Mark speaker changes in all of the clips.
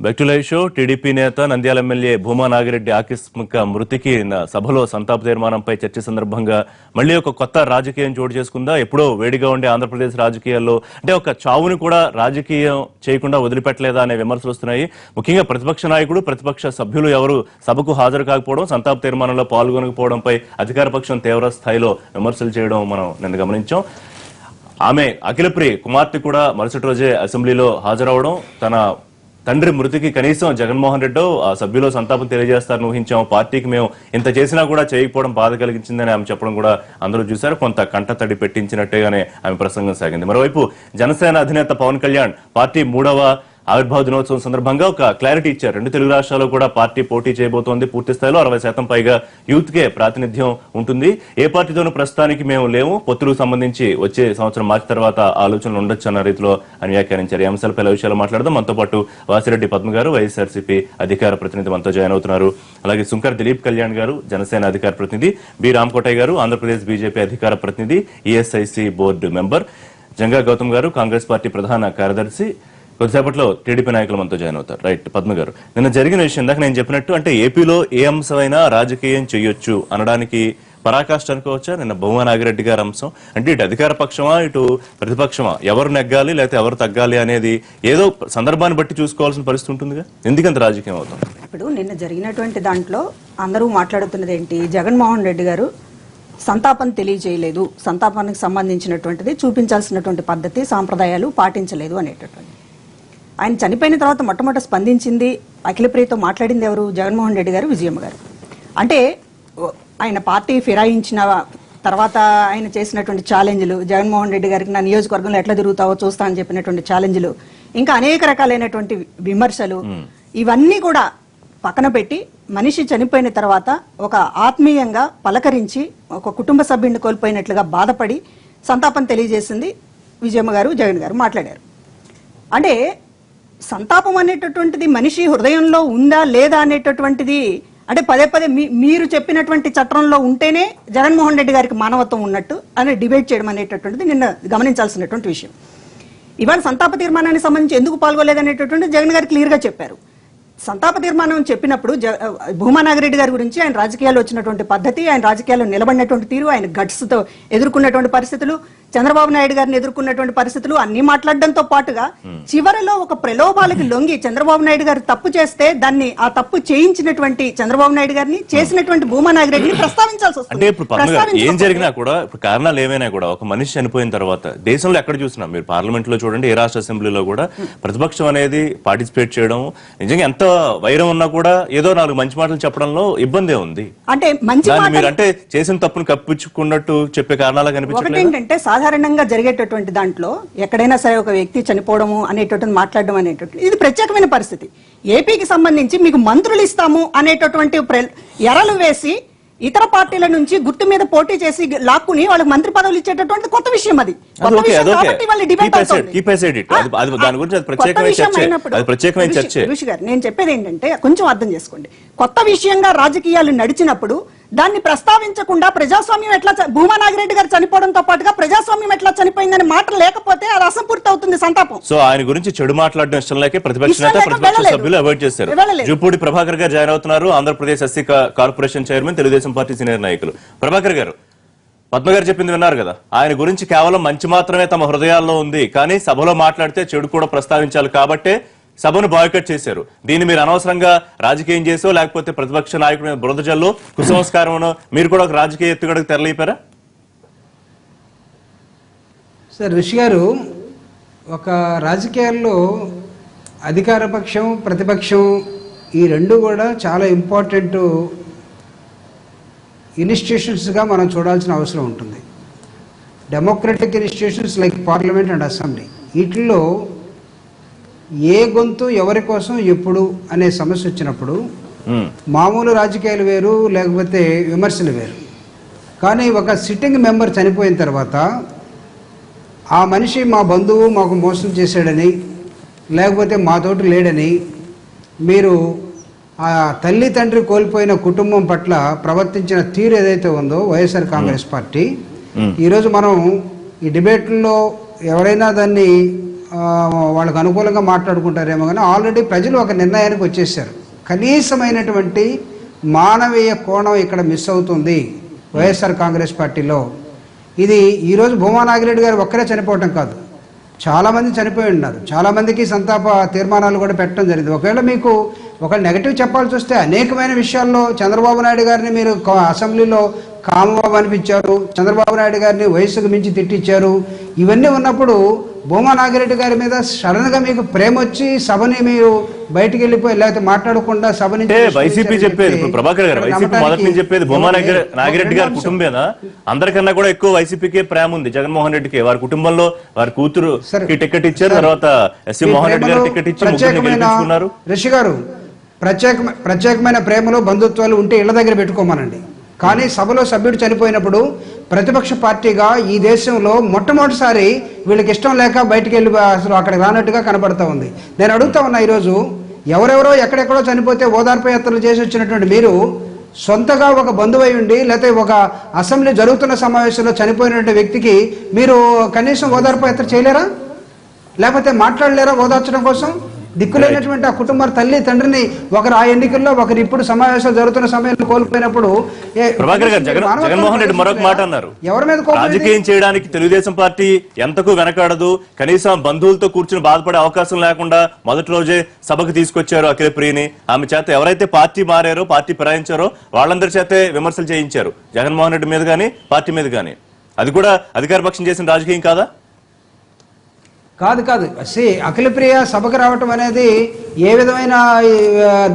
Speaker 1: Back to live show. TDP నేత Nandyal MLA Bhuma Nagireddy ఆకస్మిక మృతికి సభలో సంతాప తీర్మానంపై చర్చ సందర్భంగా మళ్లీ ఒక కొత్త రాజకీయం చోటు చేసుకుందా? ఎప్పుడో వేడిగా ఉండే ఆంధ్రప్రదేశ్ రాజకీయాల్లో అంటే ఒక చావుని కూడా రాజకీయం చేయకుండా వదిలిపెట్టలేదా అనే విమర్శలు వస్తున్నాయి. ముఖ్యంగా ప్రతిపక్ష నాయకుడు, ప్రతిపక్ష సభ్యులు ఎవరు సభకు హాజరు కాకపోవడం, సంతాప తీర్మానంలో పాల్గొనకపోవడంపై అధికార పక్షం తీవ్ర స్థాయిలో విమర్శలు చేయడం మనం నిన్న గమనించాం. ఆమె అఖిలప్రియ కుమార్తె కూడా మరుసటి రోజే అసెంబ్లీలో హాజరవడం, తన తండ్రి మృతికి కనీసం జగన్మోహన్ రెడ్డి ఆ సభ్యులు సంతాపం తెలియజేస్తారని ఊహించాం, పార్టీకి మేము ఇంత చేసినా కూడా చేయకపోవడం బాధ కలిగించిందని ఆమె చెప్పడం కూడా అందరూ చూశారు. కొంత కంటతడి పెట్టించినట్టుగానే ఆమె ప్రసంగం సాగింది. మరోవైపు జనసేన అధినేత పవన్ కళ్యాణ్ పార్టీ 3వ ఆవిర్భావ దినోత్సవం సందర్భంగా ఒక క్లారిటీ ఇచ్చారు. 2 తెలుగు రాష్ట్రాల్లో కూడా పార్టీ పోటీ చేయబోతోంది. పూర్తి స్థాయిలో 60% పైగా యూత్ కే ప్రాతినిధ్యం ఉంటుంది. ఏ పార్టీతోనూ ప్రస్తుతానికి మేము లేము, పొత్తులకు సంబంధించి వచ్చే సంవత్సరం మార్చి తర్వాత ఆలోచనలు ఉండొచ్చు అన్న రీతిలో అని వ్యాఖ్యానించారు. ఈ అంశాలపై విషయాలు మాట్లాడదాం. మనతో పాటు వాసిరెడ్డి పద్మ గారు, వైఎస్ఆర్సీపీ అధికార ప్రతినిధి మనతో జాయిన్ అవుతున్నారు. అలాగే సుంకర్ దిలీప్ కళ్యాణ్ గారు, జనసేన అధికార ప్రతినిధి, బి రామకోటయ్య గారు, ఆంధ్రప్రదేశ్ బీజేపీ అధికార ప్రతినిధి, ESIC board member, Janga Gautam garu, Congress party ప్రధాన కార్యదర్శి, కొద్దిసేపట్లో టీడీపీ నాయకులు మనతో జాయిన్ అవుతారు. రైట్ పద్మ గారు, నిన్న జరిగిన విషయం దాకా నేను చెప్పినట్టు అంటే ఏపీలో ఏ అంశమైనా రాజకీయం చేయొచ్చు అనడానికి పరాకాష్ట అనుకోవచ్చా? నిన్న భూమా నాగిరెడ్డి గారి అంశం అంటే ఇటు అధికార పక్షమా ఇటు ప్రతిపక్షమా, ఎవరు నెగ్గాలి లేకపోతే ఎవరు తగ్గాలి అనేది ఏదో సందర్భాన్ని బట్టి చూసుకోవాల్సిన పరిస్థితి ఉంటుందిగా. ఎందుకంత రాజకీయం అవుతుంది?
Speaker 2: ఇప్పుడు నిన్న జరిగినటువంటి దాంట్లో అందరూ మాట్లాడుతున్నది ఏంటి, జగన్మోహన్ రెడ్డి గారు సంతాపం తెలియజేయలేదు, సంతాపానికి సంబంధించినటువంటిది చూపించాల్సినటువంటి పద్ధతి సాంప్రదాయాలు పాటించలేదు అనేటటువంటి. ఆయన చనిపోయిన తర్వాత మొట్టమొదట స్పందించింది, అఖిలప్రియతో మాట్లాడింది ఎవరు? జగన్మోహన్ రెడ్డి గారు, విజయమ్మ గారు. అంటే ఆయన పార్టీ ఫిరాయించిన తర్వాత ఆయన చేసినటువంటి ఛాలెంజ్లు, జగన్మోహన్ రెడ్డి గారికి నా నియోజకవర్గంలో ఎట్లా తిరుగుతావో చూస్తా అని చెప్పినటువంటి ఛాలెంజ్లు, ఇంకా అనేక రకాలైనటువంటి విమర్శలు, ఇవన్నీ కూడా పక్కన పెట్టి మనిషి చనిపోయిన తర్వాత ఒక ఆత్మీయంగా పలకరించి ఒక కుటుంబ సభ్యుడిని కోల్పోయినట్లుగా బాధపడి సంతాపం తెలియజేసింది విజయమ్మ గారు, జగన్ గారు మాట్లాడారు. అంటే సంతాపం అనేటటువంటిది మనిషి హృదయంలో ఉందా లేదా అనేటటువంటిది అంటే పదే పదే మీరు చెప్పినటువంటి చట్టంలో ఉంటేనే జగన్మోహన్ రెడ్డి గారికి మానవత్వం ఉన్నట్టు అని డిబేట్ చేయడం అనేటటువంటిది నిన్న గమనించాల్సినటువంటి విషయం. ఇవాళ సంతాప తీర్మానానికి సంబంధించి ఎందుకు పాల్గొలేదనేటటువంటి జగన్ గారు క్లియర్గా చెప్పారు. సంతాప తీర్మానం చెప్పినప్పుడు భూమా నాగిరెడ్డి గారి గురించి, ఆయన రాజకీయాల్లో వచ్చినటువంటి పద్ధతి, ఆయన రాజకీయాల్లో నిలబడినటువంటి తీరు, ఆయన గట్స్తో ఎదుర్కొన్నటువంటి పరిస్థితులు, చంద్రబాబు నాయుడు గారిని ఎదుర్కొన్నటువంటి పరిస్థితులు అన్ని మాట్లాడడంతో పాటుగా చివరిలో ఒక ప్రలోభాలకు లొంగి చంద్రబాబు నాయుడు గారు తప్పు చేస్తే దాన్ని ఆ తప్పు చేయించినటువంటి చంద్రబాబు నాయుడు గారిని, చేసినటువంటి భూమా నాగిరెడ్డిని ప్రస్తావించాల్సి వస్తుంది.
Speaker 1: ఏం జరిగినా కూడా ఇప్పుడు కారణాలు ఏమైనా కూడా ఒక మనిషి చనిపోయిన తర్వాత దేశంలో ఎక్కడ చూసినా, మీరు పార్లమెంట్ లో చూడండి, ఏ రాష్ట్ర అసెంబ్లీలో కూడా ప్రతిపక్షం అనేది పార్టిసిపేట్ చేయడం, నిజంగా ఎంత వైరం ఉన్నా కూడా ఏదో 4 మంచి మాటలు చెప్పడంలో ఇబ్బందే ఉంది.
Speaker 2: అంటే
Speaker 1: మీరు అంటే చేసిన తప్పును కప్పించుకున్నట్టు చెప్పే కారణాలు కనిపించట్లేదు.
Speaker 2: సాధారణంగా జరిగేటటువంటి దాంట్లో ఎక్కడైనా సరే ఒక వ్యక్తి చనిపోవడము అనేటటువంటి మాట్లాడడం అనేటటువంటి ఇది ప్రత్యేకమైన పరిస్థితి. ఏపీకి సంబంధించి మీకు మంత్రులు ఇస్తాము అనేటటువంటి ఎరలు వేసి ఇతర పార్టీల నుంచి గుర్తు మీద పోటీ చేసి లాక్కుని వాళ్ళకి మంత్రి పదవులు ఇచ్చేటటువంటి కొత్త విషయం. అది నేను చెప్పేది ఏంటంటే కొంచెం అర్థం చేసుకోండి. కొత్త విషయంగా రాజకీయాలు నడిచినప్పుడు దాన్ని ప్రస్తావించకుండా ప్రజాస్వామ్యం ఎట్లా, భూమా నాగిరెడ్డి గారు చనిపోవడంతో పాటుగా ప్రజాస్వామ్యం ఎట్లా చనిపోయిందని మాట లేకపోతే అది అసంపూర్తి అవుతుంది సంతాపం.
Speaker 1: సో ఆయన గురించి చెడు మాట్లాడడం ఇష్టం లేక ప్రతిపక్ష నేత, ప్రతిపక్ష సభ్యులు అవాయిడ్ చేశారు. జూపూడి ప్రభాకర్ గారు జాయిన్ అవుతున్నారు, Andhra Pradesh SC corporation chairman, Telugu Desam party senior నాయకులు. ప్రభాకర్ గారు, పద్మ గారు చెప్పింది విన్నారు కదా, ఆయన గురించి కేవలం మంచి మాత్రమే తమ హృదయాల్లో ఉంది, కానీ సభలో మాట్లాడితే చెడు కూడా ప్రస్తావించాలి కాబట్టే సభను బాయ్కట్ చేశారు. దీన్ని మీరు అనవసరంగా రాజకీయం చేసో లేకపోతే ప్రతిపక్ష నాయకుడు మీద బురద జల్లో కుసంస్కారం మీరు కూడా ఒక రాజకీయ ఎత్తుగడకు తెరలేపారా?
Speaker 3: సార్ ఋషి గారు, ఒక రాజకీయాల్లో అధికార పక్షం, ప్రతిపక్షం ఈ రెండు కూడా చాలా ఇంపార్టెంట్ ఇన్స్టిట్యూషన్స్గా మనం చూడాల్సిన అవసరం ఉంటుంది. Democratic institutions like parliament and assembly, వీటిల్లో ఏ గొంతు ఎవరి కోసం ఎప్పుడు అనే సమస్య వచ్చినప్పుడు మామూలు రాజకీయాలు వేరు, లేకపోతే విమర్శలు వేరు. కానీ ఒక సిట్టింగ్ మెంబర్ చనిపోయిన తర్వాత ఆ మనిషి మా బంధువు మాకు మోసం చేశాడని, లేకపోతే మాతోటి లేడని మీరు ఆ తల్లి తండ్రి కోల్పోయిన కుటుంబం పట్ల ప్రవర్తించిన తీరు ఏదైతే ఉందో వైఎస్ఆర్ కాంగ్రెస్ పార్టీ, ఈరోజు మనం ఈ డిబేట్లో ఎవరైనా దాన్ని వాళ్ళకు అనుకూలంగా మాట్లాడుకుంటారేమో, కానీ ఆల్రెడీ ప్రజలు ఒక నిర్ణయానికి వచ్చేసారు. కనీసమైనటువంటి మానవీయ కోణం ఇక్కడ మిస్ అవుతుంది వైఎస్ఆర్ కాంగ్రెస్ పార్టీలో. ఇది ఈరోజు భూమా నాగిరెడ్డి గారు ఒక్కరే చనిపోవటం కాదు, చాలామంది చనిపోయి ఉన్నారు. చాలామందికి సంతాప తీర్మానాలు కూడా పెట్టడం జరిగింది. ఒకవేళ మీకు ఒక నెగటివ్ చెప్పాల్సి వస్తే అనేకమైన విషయాల్లో చంద్రబాబు నాయుడు గారిని మీరు అసెంబ్లీలో కామబాబు అనిపించారు, చంద్రబాబు నాయుడు గారిని వయసుకు మించి తిట్టించారు. ఇవన్నీ ఉన్నప్పుడు భూమా నాగిరెడ్డి గారి మీద సడన్గా మీకు ప్రేమ వచ్చి సభని మీరు బయటికి వెళ్ళిపోయి లేకపోతే మాట్లాడకుండా సభ నుంచి
Speaker 1: వైసీపీ చెప్పేది, ఇప్పుడు ప్రభాకర్ గారు వైసీపీ మొదటి నుంచి చెప్పేది భూమా నాగిరెడ్డి గారి కుటుంబేనా? అందరికన్నా కూడా ఎక్కువ వైసీపీకే ప్రేమ ఉంది జగన్మోహన్ రెడ్డికి. వారి కుటుంబంలో వారి కూతురు టికెట్ ఇచ్చారు, తర్వాత ఎస్సీ మోహన్ రెడ్డి గారు టికెట్ ఇచ్చి గెలిపించుకున్నారు. రిషి గారు,
Speaker 3: ప్రత్యేకమైన ప్రేమలో బంధుత్వాలు ఉంటే ఇళ్ల దగ్గర పెట్టుకోమనండి. కానీ సభలో సభ్యుడు చనిపోయినప్పుడు ప్రతిపక్ష పార్టీగా ఈ దేశంలో మొట్టమొదటిసారి వీళ్ళకి ఇష్టం లేక బయటికి వెళ్ళి అసలు అక్కడికి రానట్టుగా కనబడతా ఉంది. నేను అడుగుతా ఉన్నా, ఈరోజు ఎవరెవరో ఎక్కడెక్కడో చనిపోతే ఓదార్పు యాత్రలు చేసి వచ్చినటువంటి మీరు సొంతగా ఒక బంధువై ఉండి లేకపోతే ఒక అసెంబ్లీ జరుగుతున్న సమావేశంలో చనిపోయినటువంటి వ్యక్తికి మీరు కనీసం ఓదార్పు యాత్ర చేయలేరా? లేకపోతే మాట్లాడలేరా ఓదార్చడం కోసం? దిక్కులేనటువంటి ఆ కుటుంబ తల్లి తండ్రిని ఒకరు ఆ ఎన్నికల్లో ఒకరు ఇప్పుడు సమావేశాలు జరుగుతున్న సమయంలో కోల్పోయినప్పుడు
Speaker 1: ప్రభాకర్ గారు జగన్మోహన్ రెడ్డి మరొక మాట అన్నారు,
Speaker 3: ఎవరి మీద
Speaker 1: రాజకీయం చేయడానికి తెలుగుదేశం పార్టీ ఎంతకు వెనకాడదు, కనీసం బంధువులతో కూర్చుని బాధపడే అవకాశం లేకుండా మొదటి రోజే సభకు తీసుకొచ్చారు అఖిలప్రియని. ఆమె చేత ఎవరైతే పార్టీ మారారో, పార్టీ ఫిరాయించారో వాళ్ళందరి చేతే విమర్శలు చేయించారు జగన్మోహన్ రెడ్డి మీద గానీ పార్టీ మీద గానీ. అది కూడా అధికార పక్షం చేసిన రాజకీయం కాదా?
Speaker 3: కాదు. అఖిలప్రియ సభకు రావటం అనేది ఏ విధమైన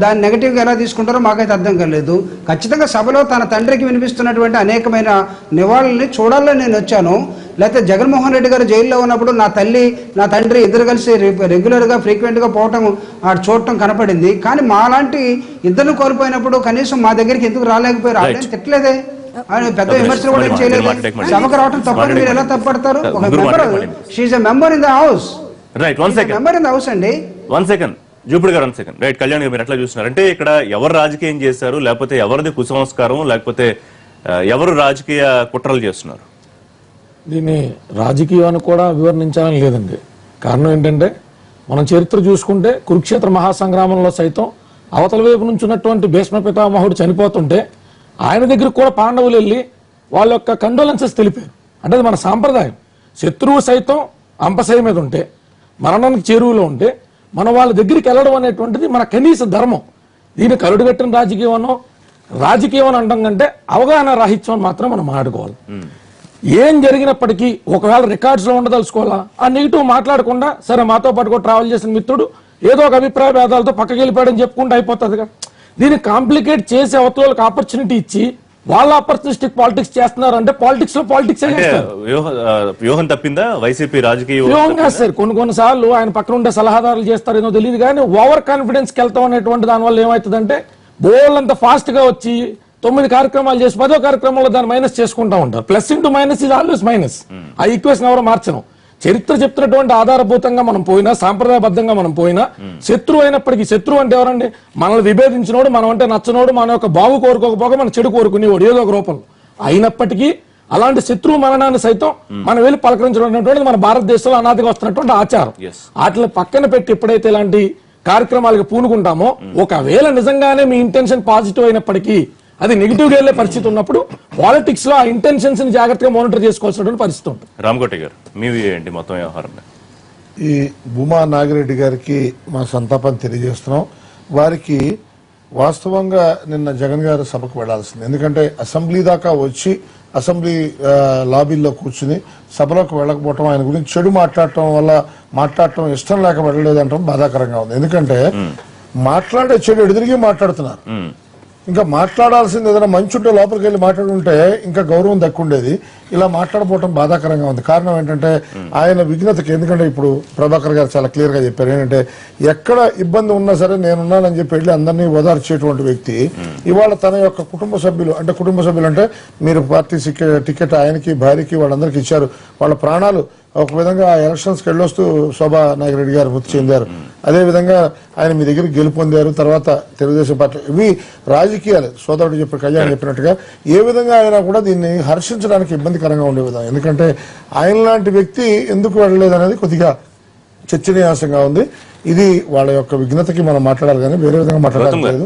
Speaker 3: దాన్ని నెగటివ్గా ఎలా తీసుకుంటారో మాకైతే అర్థం కాలేదు. ఖచ్చితంగా సభలో తన తండ్రికి వినిపిస్తున్నటువంటి అనేకమైన నివాళుల్ని చూడాలని నేను వచ్చాను. లేకపోతే జగన్మోహన్ రెడ్డి గారు జైల్లో ఉన్నప్పుడు నా తల్లి నా తండ్రి ఇద్దరు కలిసి రెగ్యులర్గా ఫ్రీక్వెంట్గా పోవటం చూడటం కనపడింది. కానీ మాలాంటి ఇద్దరు కోల్పోయినప్పుడు కనీసం మా దగ్గరికి ఎందుకు రాలేకపోయారు? ఆవిడ తిట్టలేదే, పెద్ద విమర్శలు కూడా చేయలేదు. సభకు రావటం తప్పని మీరు ఎలా తప్పడతారు? ఒక member, she's a member in the house.
Speaker 1: Right, one second.
Speaker 3: Member in the house అండి.
Speaker 1: వన్ సెకండ్ జూపుడు గారు, వన్ సెకండ్. రైట్, కళ్యాణ్ గారు మీరు ఎట్లా చూస్తున్నారు అంటే ఇక్కడ ఎవరు రాజకీయం చేశారు, లేకపోతే ఎవరిది కుసంస్కారం, లేకపోతే ఎవరు రాజకీయ కుట్రలు చేస్తున్నారు?
Speaker 4: దీన్ని రాజకీయాన్ని కూడా వివరించాలని లేదండి. కారణం ఏంటంటే మనం చరిత్ర చూసుకుంటే కురుక్షేత్ర మహాసంగ్రామంలో సైతం అవతల వైపు నుంచి ఉన్నటువంటి భీష్మ పితామహుడు చనిపోతుంటే ఆయన దగ్గరికి కూడా పాండవులు వెళ్ళి వాళ్ళ యొక్క కండోలెన్సెస్ తెలిపారు. అంటే అది మన సాంప్రదాయం. శత్రువు సైతం అంపశయ మీద ఉంటే, మరణానికి చేరువులో ఉంటే మనం వాళ్ళ దగ్గరికి వెళ్ళడం అనేటువంటిది మన కనీస ధర్మం. దీన్ని కరుడుగట్టిన రాజకీయం అని అనడం కంటే అవగాహన రాహిత్యం అని మాత్రం మనం మాట్లాడుకోవాలి. ఏం జరిగినప్పటికీ ఒకవేళ రికార్డ్స్ లో ఉండదలుచుకోవాలా, ఆ నెగిటివ్ మాట్లాడకుండా సరే మాతో పాటు కూడా ట్రావెల్ చేసిన మిత్రుడు ఏదో ఒక అభిప్రాయ భేదాలతో పక్కకి వెళ్ళిపోయాడని చెప్పుకుంటూ అయిపోతుంది కదా. దీన్ని కాంప్లికేట్ చేసి అవతలకు ఆపర్చునిటీ ఇచ్చి వాళ్ళ ఆపర్చునిస్టిక్ పాలిటిక్స్ చేస్తున్నారు అంటే పాలిటిక్స్ లో పాలిటిక్స్
Speaker 1: వ్యూహం తప్పిందా వైసీపీ రాజకీయ
Speaker 4: వ్యూహం కాదు సార్. కొన్నిసార్లు ఆయన పక్కన ఉండే సలహాదారులు చేస్తారేనో తెలియదు కానీ ఓవర్ కాన్ఫిడెన్స్ కి వెళ్తాం అనేటువంటి దాని వల్ల ఏమవుతుందంటే బోల్డ్ ఫాస్ట్ గా వచ్చి 9 కార్యక్రమాలు చేసి 10వ కార్యక్రమంలో దాన్ని మైనస్ చేసుకుంటా ఉంటారు. Plus into minus is always minus. ఆ ఈక్వేషన్ ఎవరో మార్చను. చరిత్ర చెప్తున్నటువంటి ఆధారభూతంగా మనం పోయినా, సాంప్రదాయబద్ధంగా మనం పోయినా, శత్రువు అయినప్పటికీ, శత్రువు అంటే ఎవరండి? మనల్ని విభేదించినోడు, మనం అంటే నచ్చనోడు, మన యొక్క బాగు కోరుకోకపోగా మన చెడు కోరుకునేవాడు ఏదో ఒక రూపంలో. అయినప్పటికీ అలాంటి శత్రువు మరణాన్ని సైతం మనం వెళ్ళి పలకరించడం అనేటువంటిది మన భారతదేశంలో అనాదిగా వస్తున్నటువంటి ఆచారం. వాటిని పక్కన పెట్టి ఎప్పుడైతే ఇలాంటి కార్యక్రమాలకు పూనుకుంటామో, ఒకవేళ నిజంగానే మీ ఇంటెన్షన్ పాజిటివ్ అయినప్పటికీ అది నెగిటివ్ గా వెళ్లే పరిస్థితి ఉన్నప్పుడు పాలిటిక్స్ లో ఆ ఇంటెన్షన్స్ ని జాగ్రత్తగా మానిటర్ చేసుకోవాల్సినటువంటి పరిస్థితి ఉంటుంది.
Speaker 1: రామకోటి గారు, మీది ఏంటి మొత్తం వ్యవహారం?
Speaker 5: ఈ భూమా నాగిరెడ్డి గారికి మా సంతాపాన్ని తెలియజేస్తున్నాం. వారికి వాస్తవంగా నిన్న జగన్ గారు సభకు వెళ్లాల్సింది. ఎందుకంటే అసెంబ్లీ దాకా వచ్చి అసెంబ్లీ లాబీల్లో కూర్చుని సభలోకి వెళ్ళకపోవటం, ఆయన గురించి చెడు మాట్లాడటం ఇష్టం లేక వెళ్ళలేదంటాం బాధాకరంగా ఉంది. ఎందుకంటే మాట్లాడే చెడు ఎదురుగా మాట్లాడుతున్నారు. ఇంకా మాట్లాడాల్సింది ఏదైనా మంచి ఉంటే లోపలికి వెళ్ళి మాట్లాడుంటే ఇంకా గౌరవం దక్కుండేది. ఇలా మాట్లాడపోవటం బాధాకరంగా ఉంది. కారణం ఏంటంటే ఆయన విఘ్నతకి. ఎందుకంటే ఇప్పుడు ప్రభాకర్ గారు చాలా క్లియర్ గా చెప్పారు ఏంటంటే ఎక్కడ ఇబ్బంది ఉన్నా సరే నేనున్నానని చెప్పి వెళ్ళి అందరినీ ఓదార్చేటువంటి వ్యక్తి ఇవాళ తన యొక్క కుటుంబ సభ్యులు అంటే మీరు పార్టీ టికెట్ ఆయనకి, భార్యకి, వాళ్ళందరికీ ఇచ్చారు. వాళ్ళ ప్రాణాలు ఒక విధంగా ఆ ఎలక్షన్స్కి వెళ్ళొస్తూ శోభా నాగిరెడ్డి గారు మృతి చెందారు. అదేవిధంగా ఆయన మీ దగ్గర గెలుపొందారు. తర్వాత తెలుగుదేశం పార్టీ. ఇవి రాజకీయాలు. సోదరుడు చెప్పి కళ్యాణ్ చెప్పినట్టుగా ఏ విధంగా అయినా కూడా దీన్ని హర్షించడానికి ఇబ్బందికరంగా ఉండే విధంగా. ఎందుకంటే ఆయన లాంటి వ్యక్తి ఎందుకు వెళ్ళలేదు అనేది కొద్దిగా చర్చనీయాంశంగా ఉంది. ఇది వాళ్ళ యొక్క విఘ్నతకి మనం మాట్లాడాలి కానీ వేరే విధంగా మాట్లాడలేదు.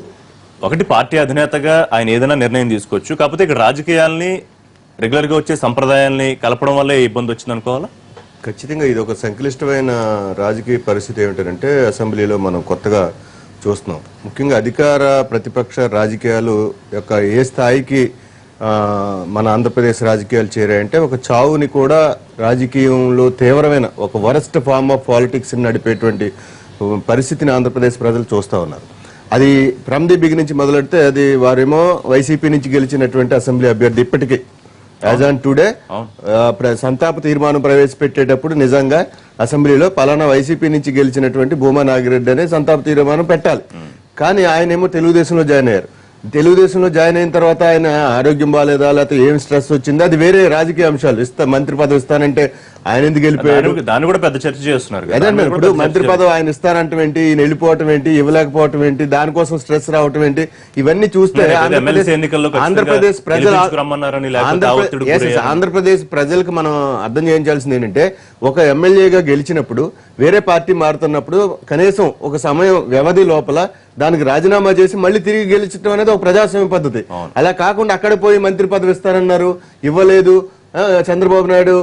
Speaker 1: ఒకటి పార్టీ అధినేతగా ఆయన ఏదైనా నిర్ణయం తీసుకోవచ్చు, కాకపోతే ఇక్కడ రాజకీయాల్ని రెగ్యులర్ గా వచ్చే సంప్రదాయాల్ని కలపడం వల్లే ఇబ్బంది వచ్చింది అనుకోవాలా?
Speaker 6: ఖచ్చితంగా ఇది ఒక సంక్లిష్టమైన రాజకీయ పరిస్థితి. ఏమిటంటే అసెంబ్లీలో మనం కొత్తగా చూస్తున్నాం. ముఖ్యంగా అధికార ప్రతిపక్ష రాజకీయాలు యొక్క ఏ స్థాయికి మన ఆంధ్రప్రదేశ్ రాజకీయాలు చేరాయంటే ఒక చావుని కూడా రాజకీయంలో తీవ్రమైన ఒక వరస్ట్ ఫార్మ్ ఆఫ్ పాలిటిక్స్ నడిపేటువంటి పరిస్థితిని ఆంధ్రప్రదేశ్ ప్రజలు చూస్తూ ఉన్నారు. అది ఫ్రమ్ ది బిగినింగ్ నుంచి మొదలెడితే అది వారేమో వైసీపీ నుంచి గెలిచినటువంటి అసెంబ్లీ అభ్యర్థి ఇప్పటికీ యాజ్ ఆన్ టుడే సంతాప తీర్మానం ప్రవేశపెట్టేటప్పుడు నిజంగా అసెంబ్లీలో పలానా వైసీపీ నుంచి గెలిచినటువంటి భూమా నాగిరెడ్డి అనే సంతాప తీర్మానం పెట్టాలి. కానీ ఆయనేమో తెలుగుదేశంలో జాయిన్ అయ్యారు. తెలుగుదేశంలో జాయిన్ అయిన తర్వాత ఆయన ఆరోగ్యం బాగాలేదా, లేకపోతే ఏం స్ట్రెస్ వచ్చింది, అది వేరే రాజకీయ అంశాలు. మంత్రి పదవి ఇస్తానంటే ఆయన ఎందుకు వెళ్ళిపోయాడు,
Speaker 1: దాన్ని కూడా పెద్ద చర్చ చేస్తున్నారు.
Speaker 6: అదే ఇప్పుడు మంత్రి పదవి ఆయన ఇస్తానంటే ఏంటి, ఈయన వెళ్ళిపోవటం ఏంటి, ఇవ్వలేకపోవటం ఏంటి, దానికోసం స్ట్రెస్ రావటం ఏంటి, ఇవన్నీ చూస్తే ఆంధ్రప్రదేశ్ ప్రజలు ఆంధ్రప్రదేశ్ ప్రజలకు మనం అర్థం చేయించాల్సింది ఏంటంటే ఒక ఎమ్మెల్యేగా గెలిచినప్పుడు వేరే పార్టీ మారుతున్నప్పుడు కనీసం ఒక సమయం వ్యవధి లోపల దానికి రాజీనామా చేసి మళ్ళీ తిరిగి గెలిచడం అనేది ఒక ప్రజాస్వామ్య పద్ధతి. అలా కాకుండా అక్కడ పోయి మంత్రి పదవి ఇస్తారన్నారు, ఇవ్వలేదు, చంద్రబాబు నాయుడు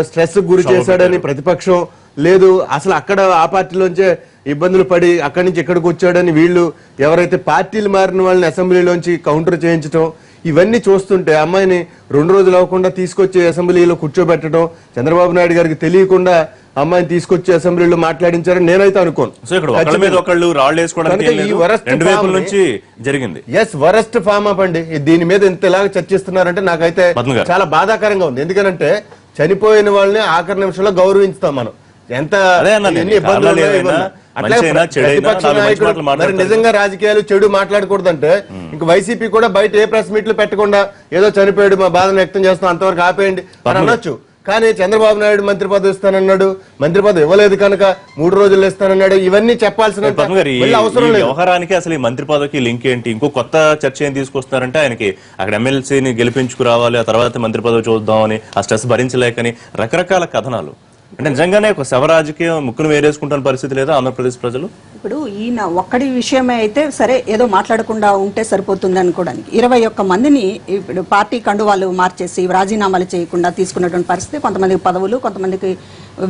Speaker 6: స్ట్రెస్ గురి చేశాడని ప్రతిపక్షం లేదు, అసలు అక్కడ ఆ పార్టీలోంచే ఇబ్బందులు పడి అక్కడి నుంచి ఇక్కడికి వచ్చాడని వీళ్ళు ఎవరైతే పార్టీలు మారిన వాళ్ళని అసెంబ్లీలోంచి కౌంటర్ చేయించడం, ఇవన్నీ చూస్తుంటే అమ్మాయిని 2 రోజులు అవ్వకుండా తీసుకొచ్చి అసెంబ్లీలో కూర్చోబెట్టడం, చంద్రబాబు నాయుడు గారికి తెలియకుండా అమ్మాయిని తీసుకొచ్చి అసెంబ్లీలో మాట్లాడించారని నేనైతే అనుకోను. వరస్ట్ ఫామ్ అప్ అండి. దీని మీద ఇంతలాగా చర్చిస్తున్నారంటే నాకైతే చాలా బాధాకరంగా ఉంది. ఎందుకంటే చనిపోయిన వాళ్ళని ఆఖరి నిమిషంలో గౌరవించుతాం మనం. ఎంత మరి నిజంగా రాజకీయాలు చెడు మాట్లాడకూడదంటే ఇంక వైసీపీ కూడా బయట ఏ ప్రెస్ మీట్లు పెట్టకుండా ఏదో చనిపోయాడు మా బాధను వ్యక్తం చేస్తాం అంతవరకు ఆపేయండి అని అనొచ్చు. కానీ చంద్రబాబు నాయుడు మంత్రి పదవి ఇస్తానన్నాడు, మంత్రి పదవి ఇవ్వలేదు కనుక 3 రోజులు ఇస్తానన్నాడు. ఇవన్నీ చెప్పాల్సిన అవసరం లేదు.
Speaker 1: వ్యవహారానికి అసలు ఈ మంత్రి పదవికి లింక్ ఏంటి? ఇంకో కొత్త చర్చ ఏం తీసుకొస్తారంటే ఆయనకి అక్కడ ఎమ్మెల్సీని గెలిపించుకురావాలి, ఆ తర్వాత మంత్రి పదవి చూద్దామని, ఆ స్ట్రెస్ భరించలేకని రకరకాల కథనాలు. అంటే నిజంగానే ఒక శవ రాజకీయం ముక్కును వేరేసుకుంటున్న పరిస్థితి లేదా ఆంధ్రప్రదేశ్ ప్రజలు?
Speaker 2: ఇప్పుడు ఈయన ఒక్కడి విషయమే అయితే సరే ఏదో మాట్లాడకుండా ఉంటే సరిపోతుంది అనుకోవడానికి 21 మందిని ఇప్పుడు పార్టీ కండువాలు మార్చేసి రాజీనామాలు చేయకుండా తీసుకున్నటువంటి పరిస్థితి, కొంతమందికి పదవులు, కొంతమందికి